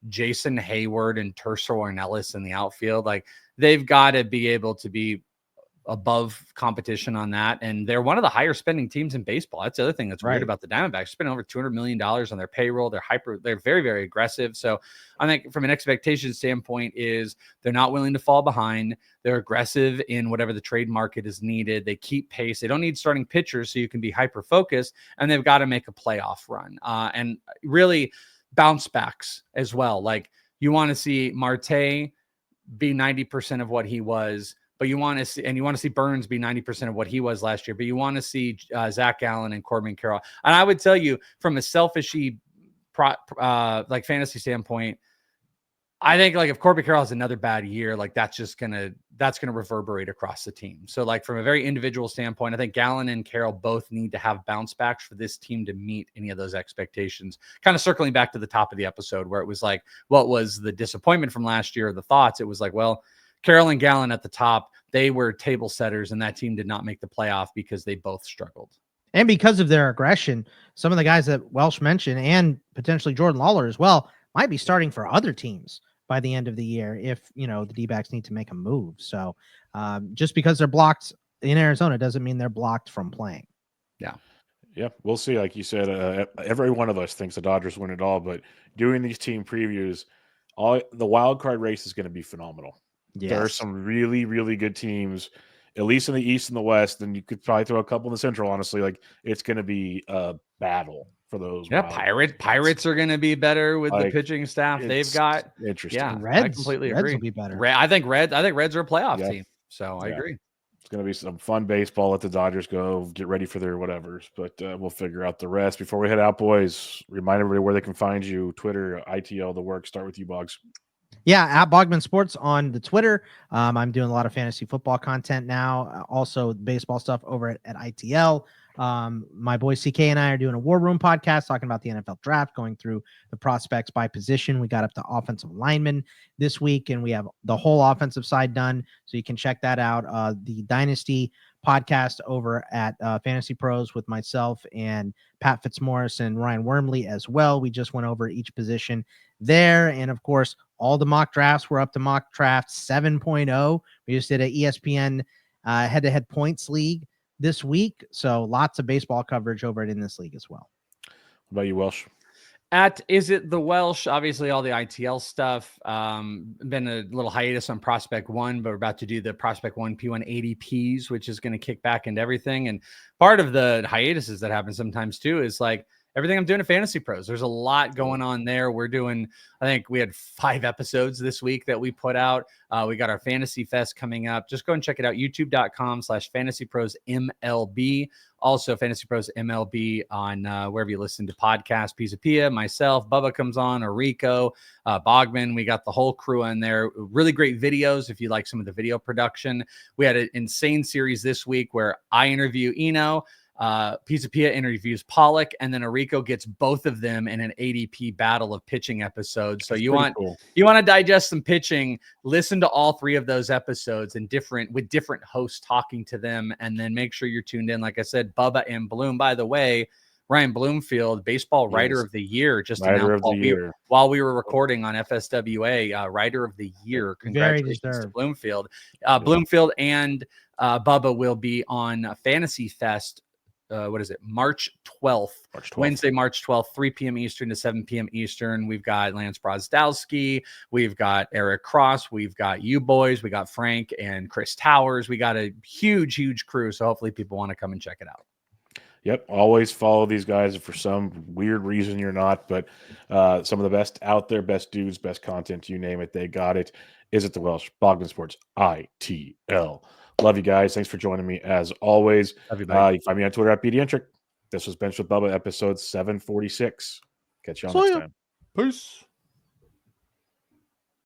Jason Hayward and Tercer Ornelas in the outfield. Like, they've got to be able to be above competition on that. And they're one of the higher spending teams in baseball. That's the other thing that's weird about the Diamondbacks. Spending over $200 million on their payroll. They're very, very aggressive. So I think from an expectation standpoint is they're not willing to fall behind. They're aggressive in whatever the trade market is needed. They keep pace. They don't need starting pitchers, so you can be hyper focused, and they've got to make a playoff run and really bounce backs as well. Like, you want to see Marte be 90% of what he was, but you want to see Burns be 90% of what he was last year, but you want to see Zach Allen and Corbin Carroll. And I would tell you, from a selfishy like fantasy standpoint, I think like if Corbin Carroll has another bad year, like that's gonna reverberate across the team. So like from a very individual standpoint, I think Gallen and Carroll both need to have bounce backs for this team to meet any of those expectations. Kind of circling back to the top of the episode where it was like, what was the disappointment from last year? The thoughts, it was like, well, Carroll and Gallen at the top, they were table setters, and that team did not make the playoff because they both struggled. And because of their aggression, some of the guys that Welsh mentioned, and potentially Jordan Lawler as well, might be starting for other teams by the end of the year if, the D-backs need to make a move. So just because they're blocked in Arizona doesn't mean they're blocked from playing. Yeah. Yeah, we'll see. Like you said, every one of us thinks the Dodgers win it all, but doing these team previews, the wild card race is going to be phenomenal. Yes. There are some really, really good teams, at least in the East and the West, and you could probably throw a couple in the Central, honestly. Like, it's going to be a battle for those. Yeah, Pirates are going to be better with the pitching staff they've got. Interesting. Yeah, I completely agree. Reds will be better. I think Reds are a playoff team. So I agree. It's going to be some fun baseball. Let the Dodgers go. Get ready for their whatevers. But we'll figure out the rest. Before we head out, boys, remind everybody where they can find you. Twitter, ITL, the work. Start with you, Boggs. Yeah, at Bogman Sports on the Twitter. I'm doing a lot of fantasy football content now. Also, baseball stuff over at ITL. My boy CK and I are doing a War Room podcast talking about the NFL draft, going through the prospects by position. We got up to offensive linemen this week, and we have the whole offensive side done. So you can check that out. The Dynasty podcast over at Fantasy Pros with myself and Pat Fitzmaurice and Ryan Wormley as well. We just went over each position there. And of course, all the mock drafts, we're up to mock draft 7.0. We just did an ESPN head-to-head points league this week. So lots of baseball coverage over in this league as well. What about you, Welsh? At Is It the Welsh? Obviously, all the ITL stuff. Been a little hiatus on Prospect One, but we're about to do the Prospect One P1 ADPs, which is going to kick back into everything. And part of the hiatuses that happen sometimes too is like everything I'm doing at Fantasy Pros. There's a lot going on there. We're doing, I think we had 5 episodes this week that we put out. We got our Fantasy Fest coming up. Just go and check it out. YouTube.com/FantasyProsMLB. Also, Fantasy Pros MLB on wherever you listen to podcasts. Pizza Pia, myself, Bubba comes on, Rico, Bogman. We got the whole crew on there. Really great videos if you like some of the video production. We had an insane series this week where I interview Eno, Pizza Pia interviews Pollock, and then Rico gets both of them in an ADP battle of pitching episodes. So you want to digest some pitching, listen to all 3 of those episodes and with different hosts talking to them, and then make sure you're tuned in. Like I said, Bubba and Bloom. By the way, Ryan Bloomfield, Baseball Writer of the Year, just announced while we were recording on FSWA, Writer of the Year. Congratulations to Bloomfield. Bloomfield and Bubba will be on Fantasy Fest. March 12th, Wednesday, March 12th, 3 p.m. Eastern to 7 p.m. Eastern. We've got Lance Brozdowski. We've got Eric Cross. We've got you boys. We got Frank and Chris Towers. We got a huge, huge crew. So hopefully people want to come and check it out. Yep. Always follow these guys. If for some weird reason you're not, but some of the best out there, best dudes, best content, you name it, they got it. Is it the Welsh? Bogman Sports, ITL. Love you guys. Thanks for joining me as always. Love you, you can find me on Twitter at BDentric. This was Bench with Bubba, episode 746. Catch you on next time. Peace.